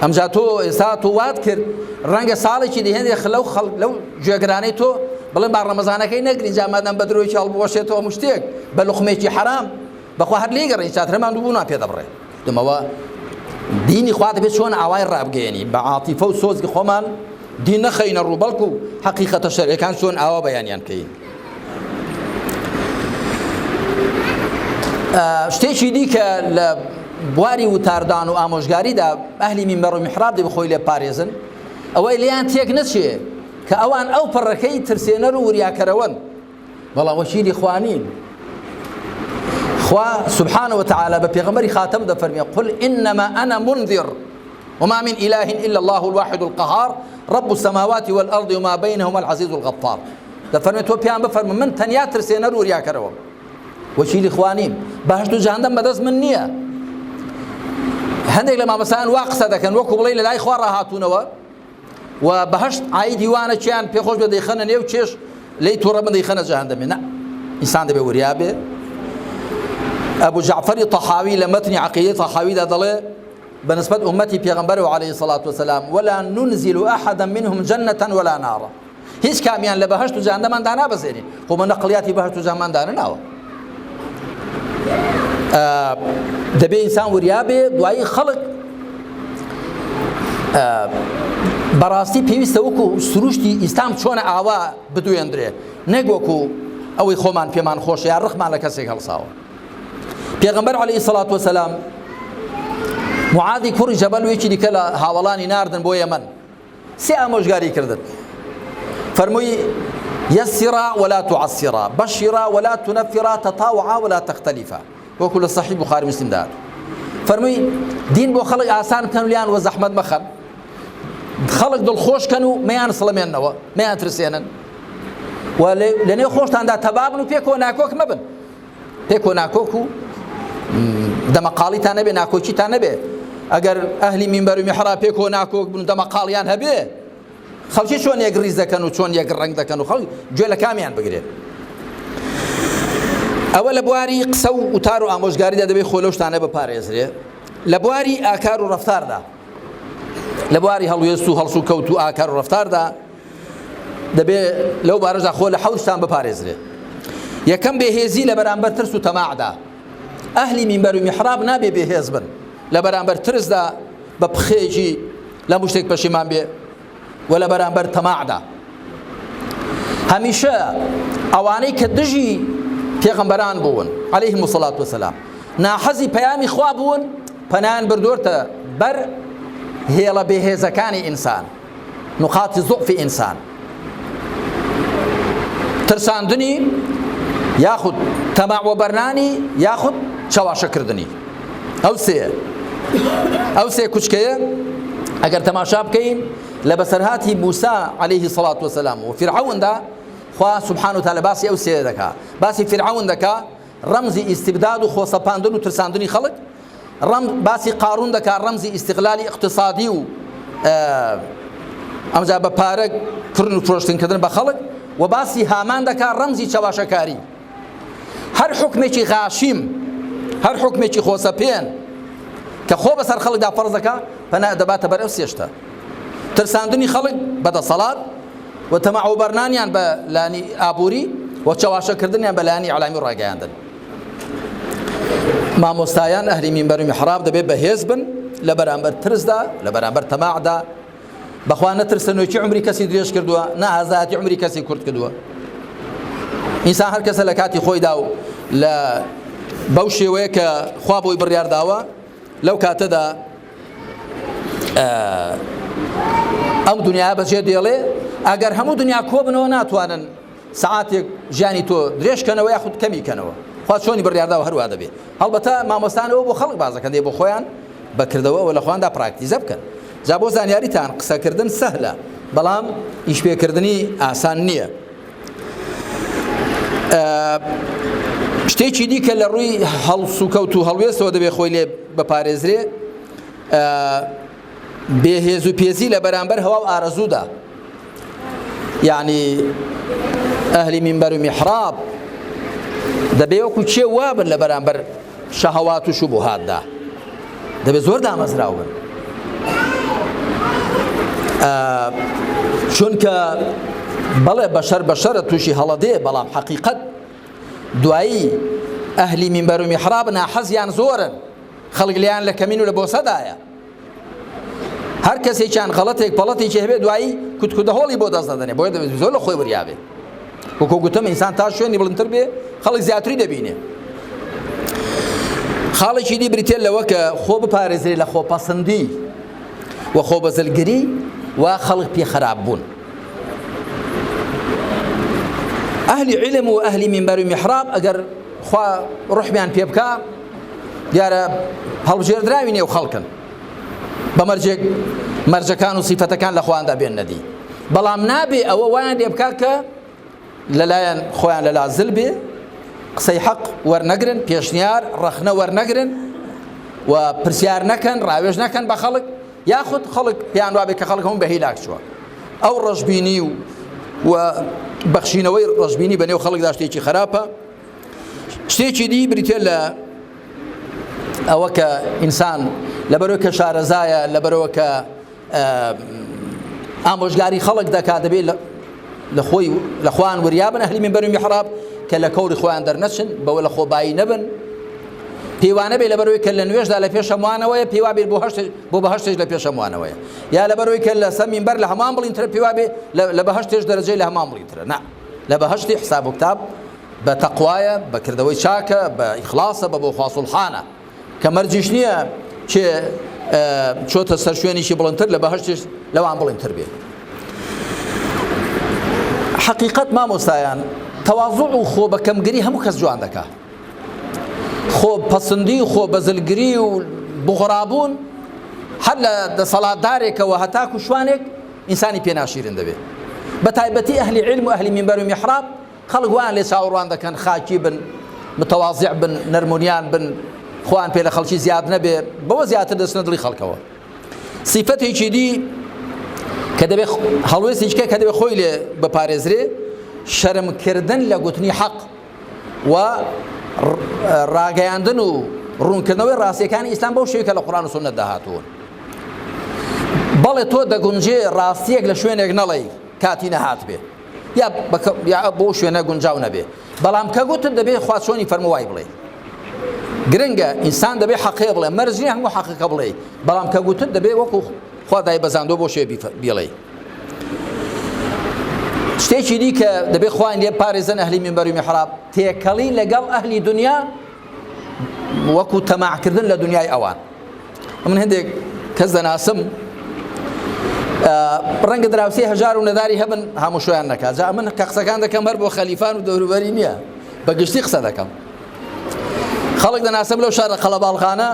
ئەمجا تۆ ئێستا تۆ وات کرد ڕەنگە ساڵێکی دێهێنێ لەو گوێگرانەی تۆ بڵێن با ڕەمەزانەکەی نەگرین، جا مادام بە درۆیکی هەڵبوەشێتەوە هەموو شتێک بە لوقمێکی حرام بەخوا هەر لێگەڕێی چاترەمان دووبوونا پێ دەبڕێ. دمەوە دینی خوا دەبێت چۆن ئاوای ڕابگەێنی بە عاتیفە و سۆزگی خۆمان دین نەخەینە ڕوو، بەڵکو حەقیقەتە شەرعیەکان چۆن ئاوا بەیانیان بکەین. شتێکی دی کە لە بواری وتاردان و ئامۆژگاریدا ئەهلی منبەر و میحراب دەبێت خۆی لێ بپارێزن، ئەوەی لێیان تێک نەچێ کە ئەوان ئەو پەڕەکەی ترسێنەر و وریاکەرەوەن، بەڵام وەشیری خوانین. خوا سبحانه وتعالى بپێغەمبەری خاتم دەفەرمێ قل إنما أنا منذر وما من إله إلا الله الواحد القهار رب السماوات والأرض وما بينهما العزيز الغفار. دەفەرمێ تۆ پیان بفەرمە من تەنیا ترسێنەر و وریاکەرەوەم، وەشیری خوانیم، بەهەشت و جەهەنەم بەدەست من نییە. هەندێک لە مامۆستایان وا قسە دەکەن وەکو بڵێ لە لای خوا ڕاهاتوونەوە و بەهەشت ئایدی وانە چیان پێخۆش بێ دەیخەنە نێو چێش لەی تووڕە بن دەیخەنە جەهەنەمێ. نە، ئینسان دەبێ وریا بێ. ئەبوو جەعفەری تەحاوی لە مەتنی عەقیدەی تەحاویدا دەڵێ بەنسبەت ئومەتی پێغەمبەر عەلەیهی الصەلاة والسلام ولا ننزل أحدا منهم جنة ولا نارا، هیچ کامیان لە بەهەشت و جەهەنەماندا نابەزێنین. خۆ من نەقڵیاتی بەهەشت و جەهەنەماندا نەناوە. دەبێ ئینسان وریا بێ. دوایی خەڵک بەڕاستی پێویستە وەکو سروشتی ئیسلام چۆنە ئاوا بدوێندرێ، نەک وەکو ئەوەی خۆمان پێمان خۆشە یا ڕقمان لە کەسێک هەڵساوە. پێغەمبەر عەلەیهی سەڵات وەسەلام معادی کوڕی جەبەل وێکی دیکە لە هاوڵانی ناردن بۆ یەمەن، سێ ئامۆژگاری کردن. فەرمووی يسرا ولا تعسرا بشرا ولا تنفرا تطاوعا ولا تختلفا وەکو لە صحیح بوخاری مسلم دات فەرمووی دین بۆ خەڵک ئاسان بکەن و لیان وە زەحمەت مەخەن خەڵک دڵخۆشکەن و مەیان سڵەمێننەوە مەیان ترسێنن و لە نێو خۆشتاندا تەبابن و پێکەوە ناکۆک مەبن پێکەوە ناکۆک و دەمەقاڵیتان نەبێ ناکۆکیتان نەبێ ئەگەر ئەهلی مینبەر و میحراب پێکەوە ناکۆک بن و دەمەقاڵیان هەبێ خەڵکی چۆن یەک ڕیز دەکەن و چۆن یەک ڕەنگ دەکەن و خەڵک گوێ لە کامیان بگرێت ئەوە لە بواری قسە و وتار و ئامۆژگاریدا دەبێت خۆ لەو شتانە بپارێزرێ لە بواری ئاکار و ڕەفتاردا لە بواری هەڵوێست و هەڵس و کەوت و ئاکار و ڕەفتاردا دەبێت لەو بارەشدا خۆ لە حەوت شتان بپارێزرێ یەکەم بێهێزی لە بەرامبەر ترس و تەماعدا ئەهلی مینبەر و میحراب نابێ بێهێز بن لە بەرامبەر ترسدا بە پخێکی لە مشتێک پەشیمان بێ و لە بەرامبەر تەماعدا هەمیشە ئەوانەی کە دژی پێغەمبەران بوون عەلەیهیم السەڵات وەسەلام ناحەزی پەیامی خوا بوون پەنایان بردووەتە بەر هێڵە بێهێزەکانی ئینسان نقاتی ضعفی ئینسان ترساندنی یاخود تەماعوەبەرنانی یاخود چاواشەکردنی ئەو سێ کوچکەیە ئەگەر تەماشا بکەین لە بەسەرهاتی موسا عەلەیهی سەڵات وەسەلام و فیرعەوندا خوا سبحانه وتعالى باسی ئەو سێ دەکا باسی فیرعەون دەکا ڕەمزی ئیستیبداد و خۆسەپاندن و ترساندنی خەڵک باسی قارون دەکا ڕەمزی ئیستیغلالی اقتصادی و ئەمجا بە پارە کردن و فرۆشتنکردن بە خەڵک و باسی هامان دەکا ڕەمزی چاواشەکاری هەر حکمێکی غاشیم هەر حکمێکی خۆسەپێن کە خۆ بەسەر خەڵکدا فەرز دەکا پەنا دەباتە بەر ئەو سێشتە ترساندنی خەڵک بەدەسەڵات و تەماعوبەرنانیان بە لانی ئابووری و چاواشەکردنیان بە لانی عەلامی ڕاگەیاندن مامۆستایان ئەهلی مینبەر و میحراب دەبێت بەهێز بن لە بەرامبەر ترسدا لە بەرامبەر تەماعدا بەخوا نەترسنەوەی عمری کەسی درێژ کردووە نەهازاتی عمری کەسی کورت کردووە ئینسان هەر کەسە لە کاتی خۆیدا و لە بەو شێوەیە کە خوا بۆی بڕیارداوە لەو کاتەدا ئەم دنیا بەجێ دێڵێ ئەگەر هەموو دنیا کۆ بنەوە ناتوانن سەعاتێک ژیانی تۆ درێژکەنەوە یاخود کەمیکەنەوە خوا چۆنی بڕیارداوە هەروە دەبێت هەڵبەتە مامۆستانەوە بۆ خەڵک بازەکەن دێ بۆ خۆیان بەکردەوە و لە خۆیاندا پراکتیزە بکەن جا بۆ زانیاریتان قسەکردن سەهلە بەڵام ئیشپێکردنی ئاسان نییە شتێکی دیکە لە ڕووی هەڵس و کەوت و هەڵوێستەوە دەبێت خۆی لێ بپارێزرێ بێهێز و پێزی لە بەرامبەر هەوا و ئارەزوودا یعنی ئەهلی مینبەر و میحراب دەبێ وەکو چێ وابن لە بەرامبەر شەهەوات و شوبوهاتدا دەبێت زۆر دامەزراو بن چونکە بەڵێ بەشەر تووشی هەڵەدێ بەڵام حەقیقەت دوایی ئەهلی مینبەر و میحراب ناحەزیان زۆرن خەڵک لیان لە کەمین و لە بۆسەدایە هەر کەسێکیان غەڵەتێک پەڵەتێکی هەبێ دوایی کوتکوتە هۆڵی بۆ دەست دەدەنێ بۆیە دەبێت زۆر لە خۆی وریابێ وەکو گوتم ئینسان تا شوێنی بڵندتر بێ خەڵک زیاتری دەبینێ خاڵێکی دی بریتێ لەوە کە خۆ بپارێزرێ لە خۆپەسەندی و خۆبەزلگری و خەڵک پێ خراپ بوون ئەهلی عیلم و ئەهلی مینبەر و میحراب ئەگەر خوا ڕوحمیان پێ بکا دیارە هەڵبژێردراوی نێو خەڵکن بە مەرجەکان و سیفەتەکان لە خۆیاندا بێن نەدی بەڵام نابێ ئەوە وایان لێ بکا کە لەلایەن خۆیان لەلا زل بێ قسەی حەق وەرنەگرن پێشنیار ڕەخنە وەرنەگرن و پرسیار نەکەن ڕاوێژ نەکەن بە خەڵک یاخود خەڵک پێیان وابێ کە خەڵک هەموو بە هیلاک چووە ئەو ڕەشبینی و بەخشینەوەی ڕەشبینی بەنێو خەڵکدا شتێکی خراپە شتێکی دی بریتێ لە ئەوە کە ئینسان لەبەرەوە کە شارەزایە لەبەرەوە کە ئامۆژگاری خەڵک دەکات دەبێت لە خۆیان وریابن ئەهلی مینبەر و میحراب کە لە کەوری خۆیان دەرنەچن بەوە لە خۆبایی نەبن پێوانە بێ لەبەرەوەی کە لە نوێژدا لە پێشەموانەوەیە پێوا بێت بۆ بەهەشتێش لە پێشەموانەوەیە یا لەبەرەوەی کە لە سەر مینبەر لە هەمان بڵینترە پێوا بێ لە بەهەشتێش دەرەجەی لە هەمان بڵینترە نا لە بەهەشتی حساب و کتاب بە تەقوایە بە کردەوەی چاکە بە ئیخلاسە بە بۆ خوا سوڵحانە کە مەرجیش نییە چێ چۆتە سەر شوێنیشی بڵندتر لە بەهەشتێش لەوان بڵندتر بێت حقیقت مامۆستایان تەواضوع و خۆ بە کەمگری هەموو کەس جوان دەکات خۆ پەسەندی و خۆ بەزلگری و بغڕابوون هەر لە دەسەڵاتدارێکەوە هەتاکو شوانێک ئینسانی پێناشیرن دەبێت بە تایبەتی ئەهلی علم و ئەهلی مینبەر و میحراب خەڵک وان لێ چاوەڕوان دەکەن خاکی بن متەواضع بن نەرمونیان بن خۆیان پێ لە خەڵکی زیاد نەبێ بەوە زیاتر دەچنە دڵی خەڵکەوە سیفەتێکی دی کە دەبێت هەڵوێستێکە کە دەبێت خۆی لێ بپارێزرێ شەرمکردن لە گوتنی حەق و ڕاگەیاندن و ڕوونکردنەوەی ڕاستیەکانی ئیسلام بەو شێوەیە کە لە قورئان و سونەت داهاتوون بەڵێ تۆ دەگونجێ ڕاستیەک لە شوێنێک نەڵێ کاتی نەهات بێ یا بۆ شوێنە گونجاو نەبێ بەڵام کە گوتت دەبێت خوا چۆنی فەرمووای بڵێ گرنگە ئینسان دەبێت حەقێ بڵێ مەرجی هەموو حەقەکە بڵێ بەڵام کە گوتت دەبێت وەکو خوا دای بەزاندۆ بۆ شوێ بیڵێ شتێکی دی کە دەبێت خوان لێ پارێزن ئەهلی مینبەر و میحراب تێکەڵی لەگەڵ ئەهلی دنیا وەکو تەماعکردن لە دنیای ئەوان من هەندێک کەس دەناسم ڕەنگە دراوسێ هەژار و نەداری هەبن هەموو شویان نەکات جا من کە قسەکان دەکەم هەر بۆ خەلیفان و دەوروبەری نییە بەگشتی قسە دەکەم خەڵک دەناسم لەو شارە قەڵەباڵخانە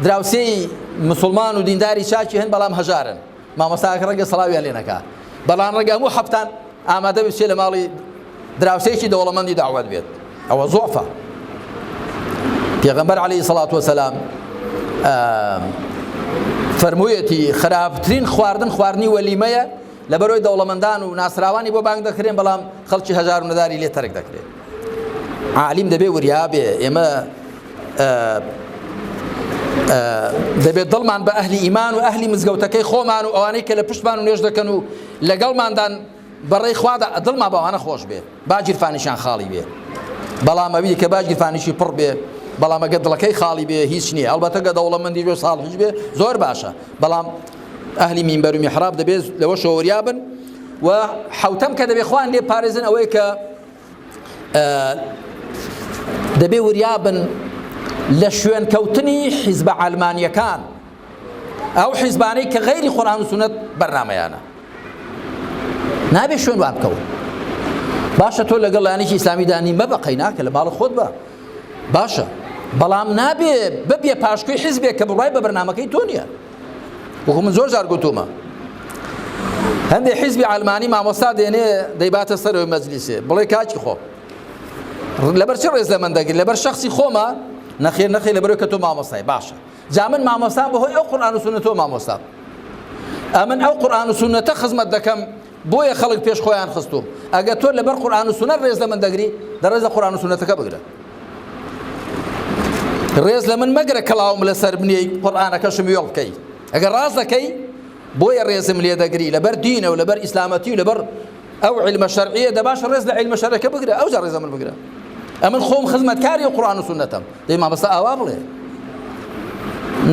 دراوسێی مسلمان و دینداری چاکی هەن بەڵام هەژارن مامۆستاکە ڕەنگە سەڵاویان لێ نەکات بەڵام ڕەنگە هەموو هەفتان ئامادە بچێت لە ماڵی دراوسێکی دەوڵەمەندی داوەت بێت ئەوە زۆفە پێغەمبەر عەلەیهی سەڵات وەسەلام فەرموویەتی خراپترین خواردنی وەلیمەیە لەبەرەوەی دەوڵەمەندان و ناسراوانی بۆ بانگ دەکرێن بەڵام خەڵکی هەژار و نەداری لێ تەرک دەکرێت عالیم دەبێ وریا بێ ئێمە دەبێت دڵمان بە ئەهلی ئیمان و ئەهلی مزگەوتەکەی خۆمان و ئەوانەی کە لە پشتمان و نوێژ دەکەن و لەگەڵماندان بەڕێی خوادا دڵمان بەوانە خۆش بێ با گیرفانیشان خاڵی بێ بەڵام ئەوی کە با گیرفانیشی پڕ بێ بەڵام ئەگە دڵەکەی خاڵی بێ هیچ نییە ئەلبەتە کە دەوڵەمەندی بێ ساڵحش بێ زۆر باشە بەڵام ئەهلی مینبەر و میحراب دەبێت لەوە شەوەریا بن و حوتەم کە دەبێ خوان لێ پارێزن ئەوەی کە دەبێ وریا بن لە شوێن کەوتنی حیزبە عەلمانیەکان ئەو حیزبانەی کە غەیری قورئان و سونەت بەرنامەیانە نابێ شوێن وان بکەون باشە تۆ لەگەڵ لایەنێکی ئیسلامی دانی مەبەقەی ناکە لە ماڵ خۆت بە باشە بەڵام نابێ ببێ پاشکوی حیزبێک کە بڕای بە بەرنامەکەی تۆ نییە وەکو من زۆر جار گوتومە هەندێک حیزبی عەلمانی مامۆستا دێنێ دەیباتە سەرەوەی مەجلیسێ بڵێ کاکی خۆ لەبەر چی ڕێز لە من دەگیر لەبەر شەخصی خۆمە نەخێر لەبەرەوەی کە تۆ مامۆستای باشە جا من مامۆستام بەهۆی ئەو قورئان و سونەتۆ مامۆستام ئەمن ئەو قورئان و سونەتە خزمەت دەکەم بۆیە خەڵک پێش خۆیان خستوم ئەگە تۆ لەبەر قورئان و سونەت ڕێز لە من دەگری دەڕێز لە قورئان و سونەتەکە بگرە ڕێز لە من مەگرە کەڵاوم لەسەر بنێی قورئانەکەشم وێڵ بکەی ئەگەر ڕاز دەکەی بۆیە ڕێزم لێ دەگری لەبەر دینە و لەبەر ئیسلامەتی و لەبەر ئەو عیلمە شەرعیە دەباشە ڕێز لە عیلمە شەرعەکە بگرە ئەوجا ڕێزە من بگرە ئەمن خۆم خزمەتکاری قورئان و سونەتم دەی مامۆستا ئاوا بڵێ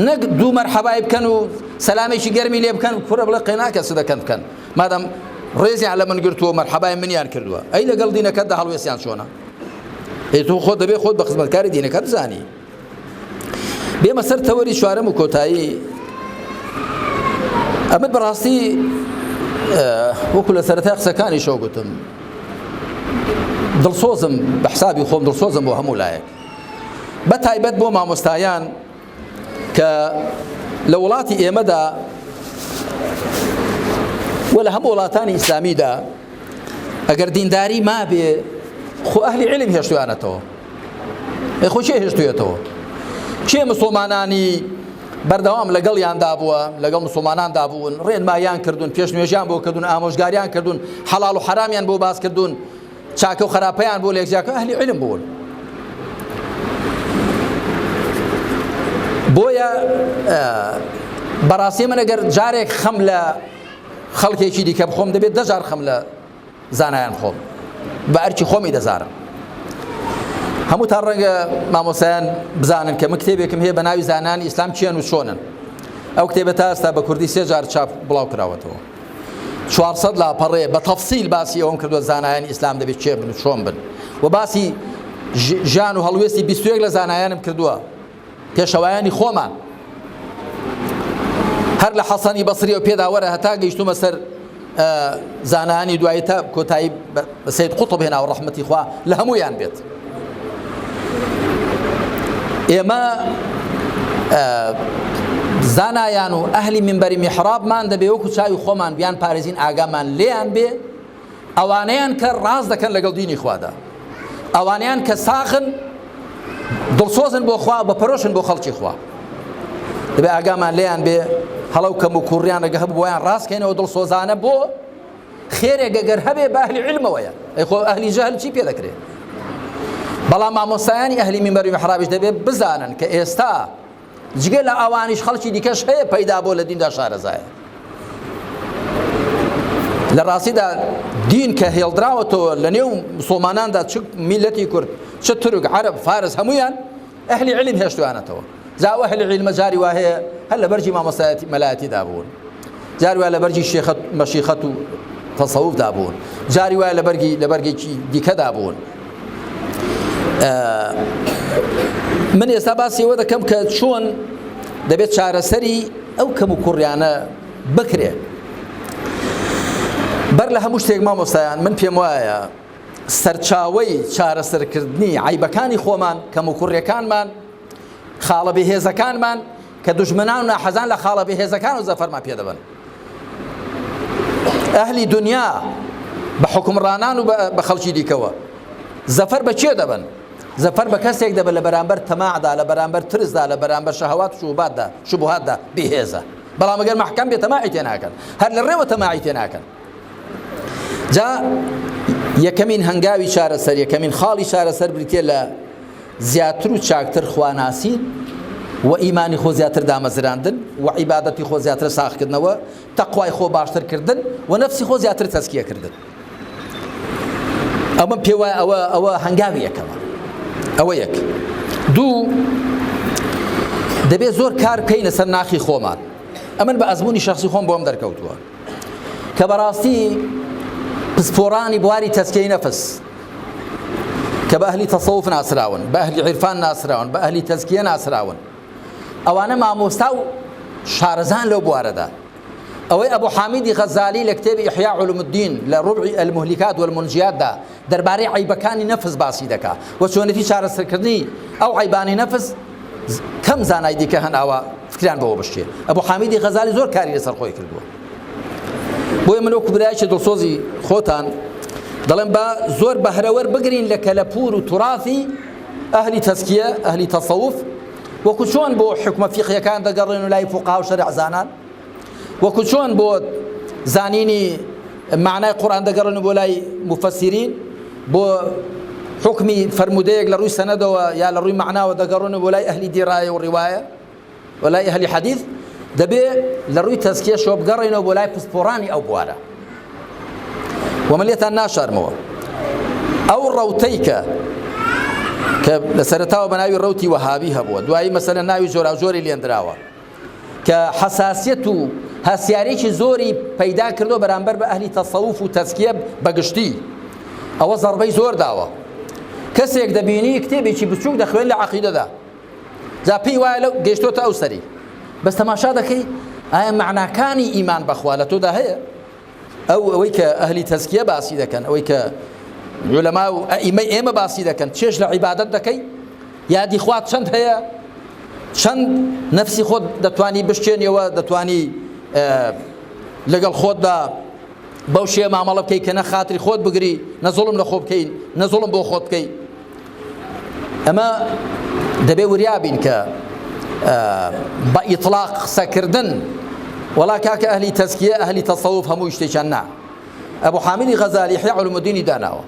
نەک دوو مەرحەبای بکەن و سەلامێکی گەرمی لێ بکەن کوڕە بڵێ قەیناکە سدەکەن بکەن مادام ڕێزیان لە من گرتووە مەرحەبای منیان کردووە ئەی لەگەڵ دینەکەتدا هەڵوێستیان چۆنە ئەی تۆ خۆت دەبێ خۆت بە خزمەتکاری دینەکەت بزانی بێمە سەر تەوەری چوارەم و کۆتایی ئەمەد بەڕاستی وەکو لە سەرەتای قسەکانی شەو گوتم دڵسۆزم بە حسابی خۆم دڵسۆزم بۆ هەموو لایەک بە تایبەت بۆ مامۆستایان کە لە وڵاتی ئێمەدا و لە هەموو وڵاتانی ئیسلامیدا ئەگەر دینداری مابێ خۆ ئەهلی عیلم هێشتویانەتەوە خۆ چێ هێشتوێتەوە چێ مسلمانانی بەردەوام لەگەڵیاندا بووە لەگەڵ مسلماناندا بوون ڕێنمایان کردوون پێشنوێژیان بۆ کردوون ئامۆژگاریان کردوون حەڵاڵ و حەرامیان بۆ باس کردوون چاکە و خراپەیان بۆ لێکجیاکە ئەهلی عیلم بوون بۆیە بەڕاستی من ئەگەر جارێک خەم لە خەڵکێکی دیکە بخۆم دەبێت دەجار خەم لە زانایان خۆم بە ئەرکی خۆمی دەزارم هەموو تا ڕەنگە مامۆسایان بزانن کە من کتێبێکم هەیە بە ناوی زانانی ئیسلام چیان و چۆنن ئەو کتێبە تا ئێستا بە کوردی 3 جار چاپ بڵاو کراوەتەوە 400 لاپەڕێ بە تەفسیل باسی ئەوم کردووە زانایانی ئیسلام دەبێت چێ بن و چۆن بن و باسی ژان و هەڵوێستی 21 لە زانایانم کردووە پێشەوایانی خۆمان هەر لە حەسەنی بەسری و پێداوەرە هەتا گەیشتومە سەر زانانی دوایی تا کۆتایی سید قوتب هێنا و ڕەحمەتی خوا لە هەموویان بێت. ئێمە زانایان و ئەهلی منبەری میحرابمان دەبێ وەکو چاوی خۆمان بیان پارێزین ئاگامان لێیان بێ، ئەوانەیان کە ڕاست دەکەن لەگەڵ دینی خوادا، ئەوانەیان کە ساخن دڵسۆزن بۆ خوا بە پەرۆشن بۆ خەڵکی خوا، دەبێ ئاگامان لێیان بێ هەڵەو کەم و کوڕیان ئەگە هەبوو بۆیان ڕاستکەینەوە دڵسۆزانە بۆ خێرێک ئەگەر هەبێ بە ئەهلی علمەوەیە، ئەیخۆ ئەهلی جەهل چی پێ دەکرێت؟ بەڵام مامۆستایانی ئەهلی منبەری میحرابیش دەبێت بزانن کە ئێستا جگە لە ئەوانیش خەڵکی دیکەش هەیە پەیدا بۆ لە دیندا شارەزایە. لە ڕاستیدا دین کە هێڵدراوەتەوە لە نێو مسڵماناندا چ میلەتی کورد چ تورک عەرەب فارس هەموویان ئەهلی علم هێشتوانەتەوە. جا ئەهلی علمە جاری وا هەیە هەر لە بەرجی مامۆستایەتی مەلایەتیدا بوون، جاری وا لە بەرجی مەشیخەت و تەسەووفدا بوون، جاری وا لە بەرگێکی دیکەدا بوون. من ئێستا باسی ئەوە دەکەم کە چۆن دەبێت چارەسەری ئەو کەم و کوڕیانە بکرێ. بەر لە هەموو شتێک مامۆستایان من پێم وایە سەرچاوەی چارەسەرکردنی عیبەکانی خۆمان کەم و کوڕیەکانمان خاڵە بەهێزەکانمان کە دوژمنان و ناحەزان لە خاڵە بەهێزەکان و زەفەرمان پێ دەبن. ئەهلی دنیا بە حکومڕانان و بە خەڵکی دیکەوە زەفەر بە چێ دەبن؟ زەفەر بە کەسێک دەبێت لە بەرامبەر تەماعدا، لە بەرامبەر ترسدا، لە بەرامبەر شەهەوات و شوبهاتدا بێهێزە. بەڵام ئەگەر محکەم بێ تەماعی تێ ناکەن، هەر لە ڕێوە تەماعی تێ ناکەن. جا یەکەمین هەنگاوی چارەسەر، یەکەمین خاڵی چارەسەر بریتێ لە زیاتر و چاکتر خواناسی و ئیمانی خۆ زیاتر دامەزراندن و عیبادەتی خۆ زیاتر ساختکردنەوە، تەقوای خۆ باشترکردن و نەفسی خۆ زیاتر تەزکیەکردن. ئەمە پێ وایە ئەوە هەنگاوی یەکەمە. ئەوە یەک. دوو، دەبێت زۆر کار بکەین لەسەر ناخی خۆمان. ئەمن بە ئەزمموی شخصی خۆم بۆم دەرکەوتووە کە بەڕاستی پسپۆڕانی بواری تەزکیەی نەفس کە بە ئەهلی تەسەوف ناسراون، بە ئەهلی عیرفان ناسراون، بە ئەهلی تەزکیە ناسراون، ئەوانە مامۆستا و شارەزان لەو بوارەدا. ئەوەی ئەبوو حامیدی غەزالی لە کتێبی ئیحیا علوم الدین لە ڕوبعی المهلیکات والمنجیاتدا دەربارەی عیبەکانی نەفس باسی دەکات و چۆنێتی چارەسەرکردنی ئەو عیبانی نەفس کەم زانای دیکە هەناوە فکریان بەوە بشتێ. ئەبوو حامیدی غەزالی زۆر کاری لەسەر خۆی کردووە. بۆیە من وەکو برایەکی دڵسۆزی خۆتان دەڵێم بە زۆر بەهرەوەر بگرین لە کەلەپور و توراثی ئەهلی تەزکیە، ئەهلی تەسەوف، وەکو چۆن بۆ حکمە فیقهیەکان دەگەڕێن و لای فوقها و شەرعزانان، وەکو چۆن بۆ زانینی معنای قورئان دەگەڕێن بۆ لای مفەسیرین، بۆ حکمی فەرمودەیەک لە ڕووی سەنەدەوە یا لە ڕووی معناوە دەگەڕێن بۆ لای ئەهلی دیڕایە و ڕیوایە و لای ئەهلی حەدیث، دەبێ لە ڕووی تەزکیە شۆ بگەڕێنەوە بۆ لای پسپۆڕانی ئەو بوارە. ومن لێتان ناشارمەوە ئەو ڕەوتەی کە لە سەرەتاوە بە ناوی ڕەوتی وەهابی هەبووە، دوایی مەسەلەن ناوی جۆراوجۆری لێنراوە کە حەساسیەت و هەسیارێکی زۆری پەیدا کردو بەرامبەر بە ئەهلی تەسەوف و تەزکیە بەگشتی. ئەوە زەربەی زۆر داوە. کەسێک دەبینی کتێبێکی بچووک دەخوێن لە عەقیدەدا، جا پێی وایە لەو گەیشتۆتە ئەو سەری، بەس تەماشا دەکەی ئایا معناکانی ئیمان بەخوا لە تۆدا هەیە؟ ئەوەی کە ئەهلی تەزکیە باسی دەکەن، ئەوەی کە عولەما و ئەئیمەی ئێمە باسی دەکەن، چێش لە عیبادەت دەکەی؟ یادی خوات چەند هەیە؟ چەند نەفسی خۆت دەتوانی بشتێنیەوە، دەتوانی لەگەڵ خۆتدا بەو شێ مامەڵە بکەی کە نە خاتری خۆت بگری، نە زوڵم لە خۆ بکەین، نە زوڵم بۆ خۆت بکەی. ئەمە دەبێ وریابین کە بە ئیطلاق قسەکردن وەڵا کاکە ئەهلی تەزکیە ئەهلی تەسەوف هەمووی شتێکیان نا. ئەبوو حامیدی غەزالی ئیحیا علوم الدینی داناوە،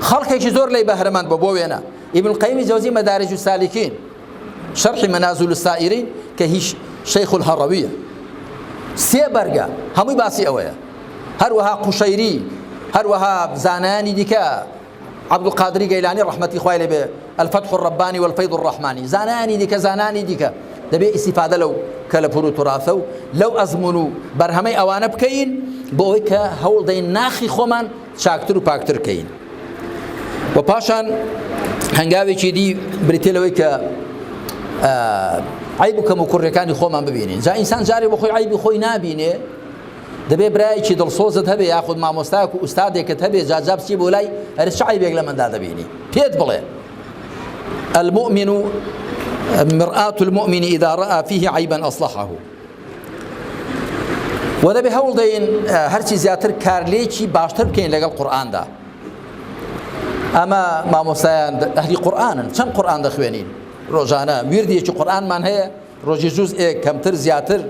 خەڵکێکی زۆر لێی بەهرەمەند بۆ وێنە. ئیبن القەیمی جەوزی مەدارج السالکین شەرحی مەنازل السائرین کە هیچ شەیخ الهەڕەویە، سێ بەرگە هەمووی باسی ئەوەیە. هەروەها قوشەیری، هەروەها زانایانی دیکە عەبدولقادری گەیلانی ڕەحمەتی خوای لێبێ الفتح الربانی والفیض الرحمانی، زانانی دیکە دەبێ ئیستیفادە لەو کەلەپور و توراثە و لەو ئەزمون و بەرهەمەی ئەوانە بکەین بۆ ئەوەی کە هەوڵ دەین ناخی خۆمان چاکتر و پاکتر بکەین. و پاشان هەنگاوێکی دی بریتێ لەوەی کە عیب و کەم و کوڕیەکانی خۆمان ببینین. جا ئینسان جارێ بۆ خۆی عیبی خۆی نابینێ، دەبێ برایکی دڵسۆزت هەبێ یاخود مامۆستایەک و ئوستادێکت هەبێ جاجا بچی بۆ لای هەر شعیبێک لە مندا دەبینی پێت بڵێ المؤمن مرآة المؤمن إذا رأى فيه عيبا أصلحه ودەبێ هەوڵ دەین هەرچی زیاتر کارلێکی باشتر بکەین لەگەڵ قورئاندا. ئەمە مامۆستایان ئەهلی قورئانن، چەند قورئان دەخوێنین ڕۆژانە، ویردێکی قورئانمان هەیە ڕۆژی جوزئێک کەمتر زیاتر،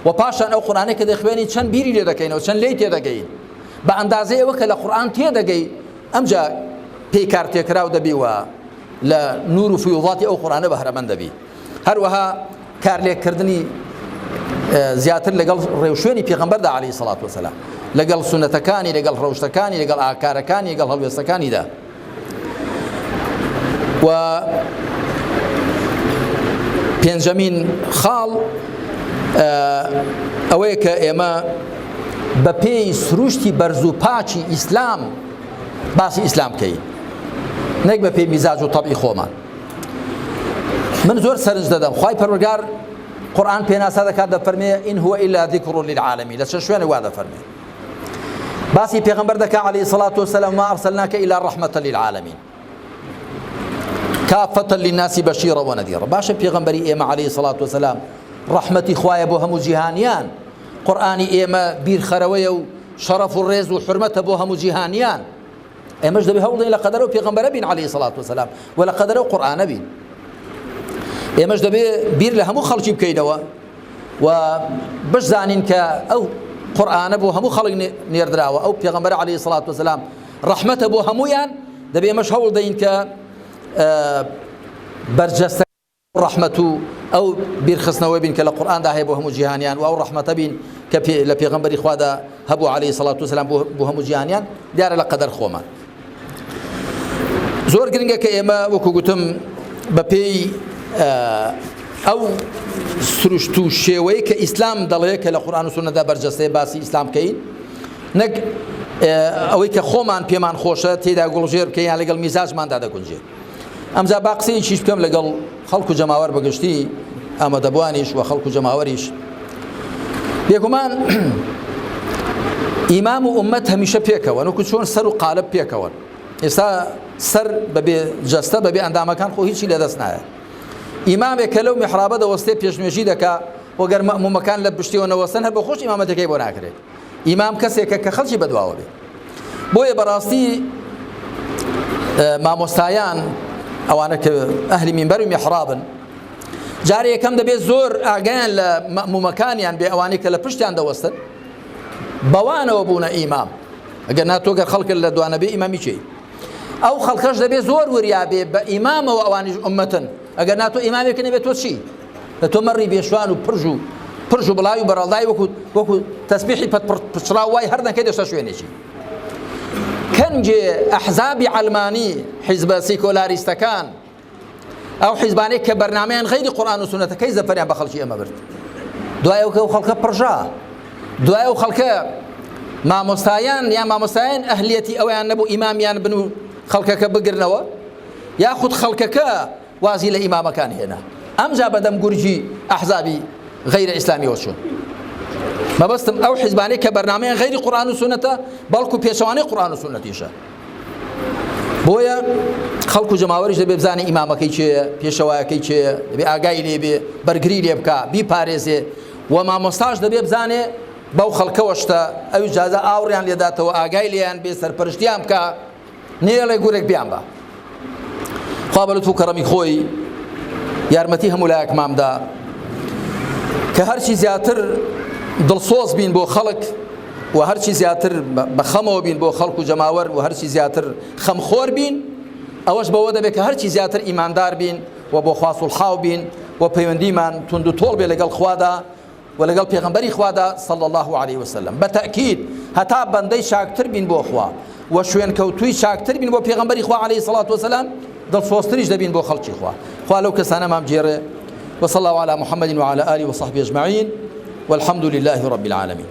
و پاشان ئەو قورئانەی کە دەخوێنی چەند بیری لێ دەکەینەوە، چەند لێی تێدەگەین بە ئەندازەی ئەوە کە لە قورئان تێدەگەی ئەمجا پێی کار تێکراو دەبی و لە نور و فیوضاتی ئەو قورئانە بەهرەمەند دەبی. هەروەها کارلێککردنی زیاتر لەگەڵ ڕێوشوێنی پێغەمبەردا عەلەیهی سەڵات وەسەلام، لەگەڵ سونەتەکانی، لەگەڵ ڕەوشتەکانی، لەگەڵ ئاکارەکانی، لەگەڵ هەڵوێستەکانیدا. و پێنجەمین خاڵ ئەوەیە کە ئێمە بە پێی سروشتی بەرز و پاچی ئیسلام باسی ئیسلام بکەین، نەک بە پێی میزاج و تەبعی خۆمان. من زۆر سەرنج دەدەم خوای پەروەردگار قورئان پێناسا دەکات دەفەرمێ ئین هو ئیلا ذیکر للعالمین، لە چەند شوێنێک وا دەفەرمێ باسی پێغەمبەر دەکات عەلەیهی سەڵات وەسەلام ما ئەرسەلناکە ئیلا ڕەحمەتە للعالمین کافەتە للناس بەشیرە وەنەذیرە. باشە پێغەمبەری ئێمە عەلەیهی سەڵات وەسەلام ڕەحمەتی خوایە بۆ هەموو جیهانیان، قورئانی ئێمە بیرخەرەوەیە و شەرەف و ڕێز و حورمەتە بۆ هەموو جیهانیان. ئێمەش دەبێ هەوڵ دەین لە قەدەرەوە پێغەمبەرە بین عەلەیهی سەڵات وەسەلام و لە قەدەرەوە قورئانە بین. ئێمەش دەبێ بیر لە هەموو خەڵکی بکەینەوە و بشزانین کە ئەو قورئانە بۆ هەموو خەڵک نێردراوە، ئەو پێغەمبەرە عەلەیهی سەڵات وەسەلام ڕەحمەتە بۆ هەموویان. دەبێ ئێمەش هەوڵ دەین کە بەرجەستە ڕەحمەت و ئەو بیرخستنەوەی بین کە لە قورئاندا هەیە بۆ هەموو جیهانیان، و ئەو ڕەحمەتە بین کە لە پێغەمبەری خوادا هەبوو عەلەیهی سەڵات وەسەلام بۆ هەموو جیهانیان، دیارە لە قەدەر خۆمان. زۆر گرنگە کە ئێمە وەکو گوتم بە پێی ئەو سروشت و شێوەیە کە ئیسلام دەڵێ کە لە قورئان و سونەتدا بەرجەستەیە باسی ئیسلام بکەین، نەک ئەوەی کە خۆمان پێمان خۆشە تێدا گوڵژێر بکەین یان لەگەڵ میزاجماندا دەگونجێ. ئەمجا با قسەیەکیش بکەم لەگەڵ خەڵک و جەماوەر بەگشتی ئامادەبوانیش و خەڵک و جەماوەریش. بێگومان ئیمام و ئومەت هەمیشە پێکەوەن، وەکو چۆن سەر و قالب پێکەوەن. ئێستا سەر بەبێ جەستە بەبێ ئەندامەکان خۆ هیچی لەدەست نایە. ئیمامێک کە لەو میحرابە دەوەستێ پێشنوێژی دەکا وەگەر مەمومەکان لە پشتیەوە نەوەستن هەر بە خۆش ئیمامەتەکەی بۆ ناکرێت. ئیمام کەسێکە کە خەڵکی بەدواوە بێ. بۆیە بەڕاستی مامۆستایان ئەوانە کە ئەهلی مینبەر و میحرابن جارێ یەکەم دەبێت زۆر ئاگایان لە مەمومەکانیان بێ، ئەوانەی کە لە پشتیان دەوەستن بەوانەوە بوونە ئیمام. ئەگەر ناتۆگەر خەڵکە لە دوانە بێ ئیمامی چی؟ ئەو خەڵکەش دەبێت زۆر وریا بێ بە ئیمامەوە ئەوانیش ئومەتن. ئەگەر ناتۆ ئیمامێک نەبێت تۆ چی؟ لە تۆ مەڕی بێشوان و پرژ و بڵاوی بەڕەڵدای وەکو تەسبیحی پچڕاو وای هەر نەکەی دەشتە شوێنێکی. کەنجێ ئەحزابی عەلمانی حیزبە سیکۆلاریستەکان ئەو حیزبانەی کە بەرنامەیان غەیری قورئان و سونەتەکەی زەفەریان بە خەڵکی ئێمە برد. دوای ئەو خەڵکە پڕژا، دوای ئەو خەڵکە مامۆستایان یان مامۆستایان ئەهلیەتی ئەویان نەبوو ئیمامیان بن و خەڵکەکە بگرنەوە، یاخود خەڵکەکە وازی لە ئیمامەکان هێنا. ئەمجا بەدەم گورجی ئەحزابی غەیرە ئیسلامی وەچوون. مەبەستم ئەو حیزبانەی کە بەرنامەیان غەیری قورئان و سونەتە بەڵکو پێچەوانەی قورئان و سونەتیشە. بۆیە خەڵک و جەماوەریش دەبێ بزانێ ئیمامەکەی چێیە، پێشەوایەکەی چێیە، دەبێ ئاگای لێ بێ، بەرگری لێ بکە، بیپارێزێ، و مامۆستاش دەبێ بزانێ بەو خەڵکەوەشتە ئەو جازە ئاوڕیان لێداتەوە، ئاگای لێیان بێ، سەرپەرشتیان بکە، نێڵێ گورێک بیان بە. خوا بە لوتف و کەڕەمی خۆی یارمەتی هەموو لایەکمامدا کە هەرچی زیاتر دڵسۆز بین بۆ خەڵک و هەرچی زیاتر بەخەمەوە بین بۆ خەڵک و جەماوەر و هەرچی زیاتر خەمخۆر بین، ئەوەش بەوە دەبێت کە هەرچی زیاتر ئیماندار بین و بۆ خوا سوڵحاو بین و پەیوەندیمان تونند و تۆڵ بێ لەگەڵ خوادا و لەگەڵ پێغەمبەری خوادا صلی الله علیه وسلم. بەتەئکید هەتا بەندەی چاکتر بین بۆ خوا و شوێن کەوتووی چاکتر بین بۆ پێغەمبەری خوا علیه الصلاة والسلام، دڵسۆزتریش دەبین بۆ خەڵکی خوا. خوا لەو کەسانە مام جێڕێ. وصلى الله على محمد وعلى آله وصحبه أجمعين والحمد لله رب العالمين.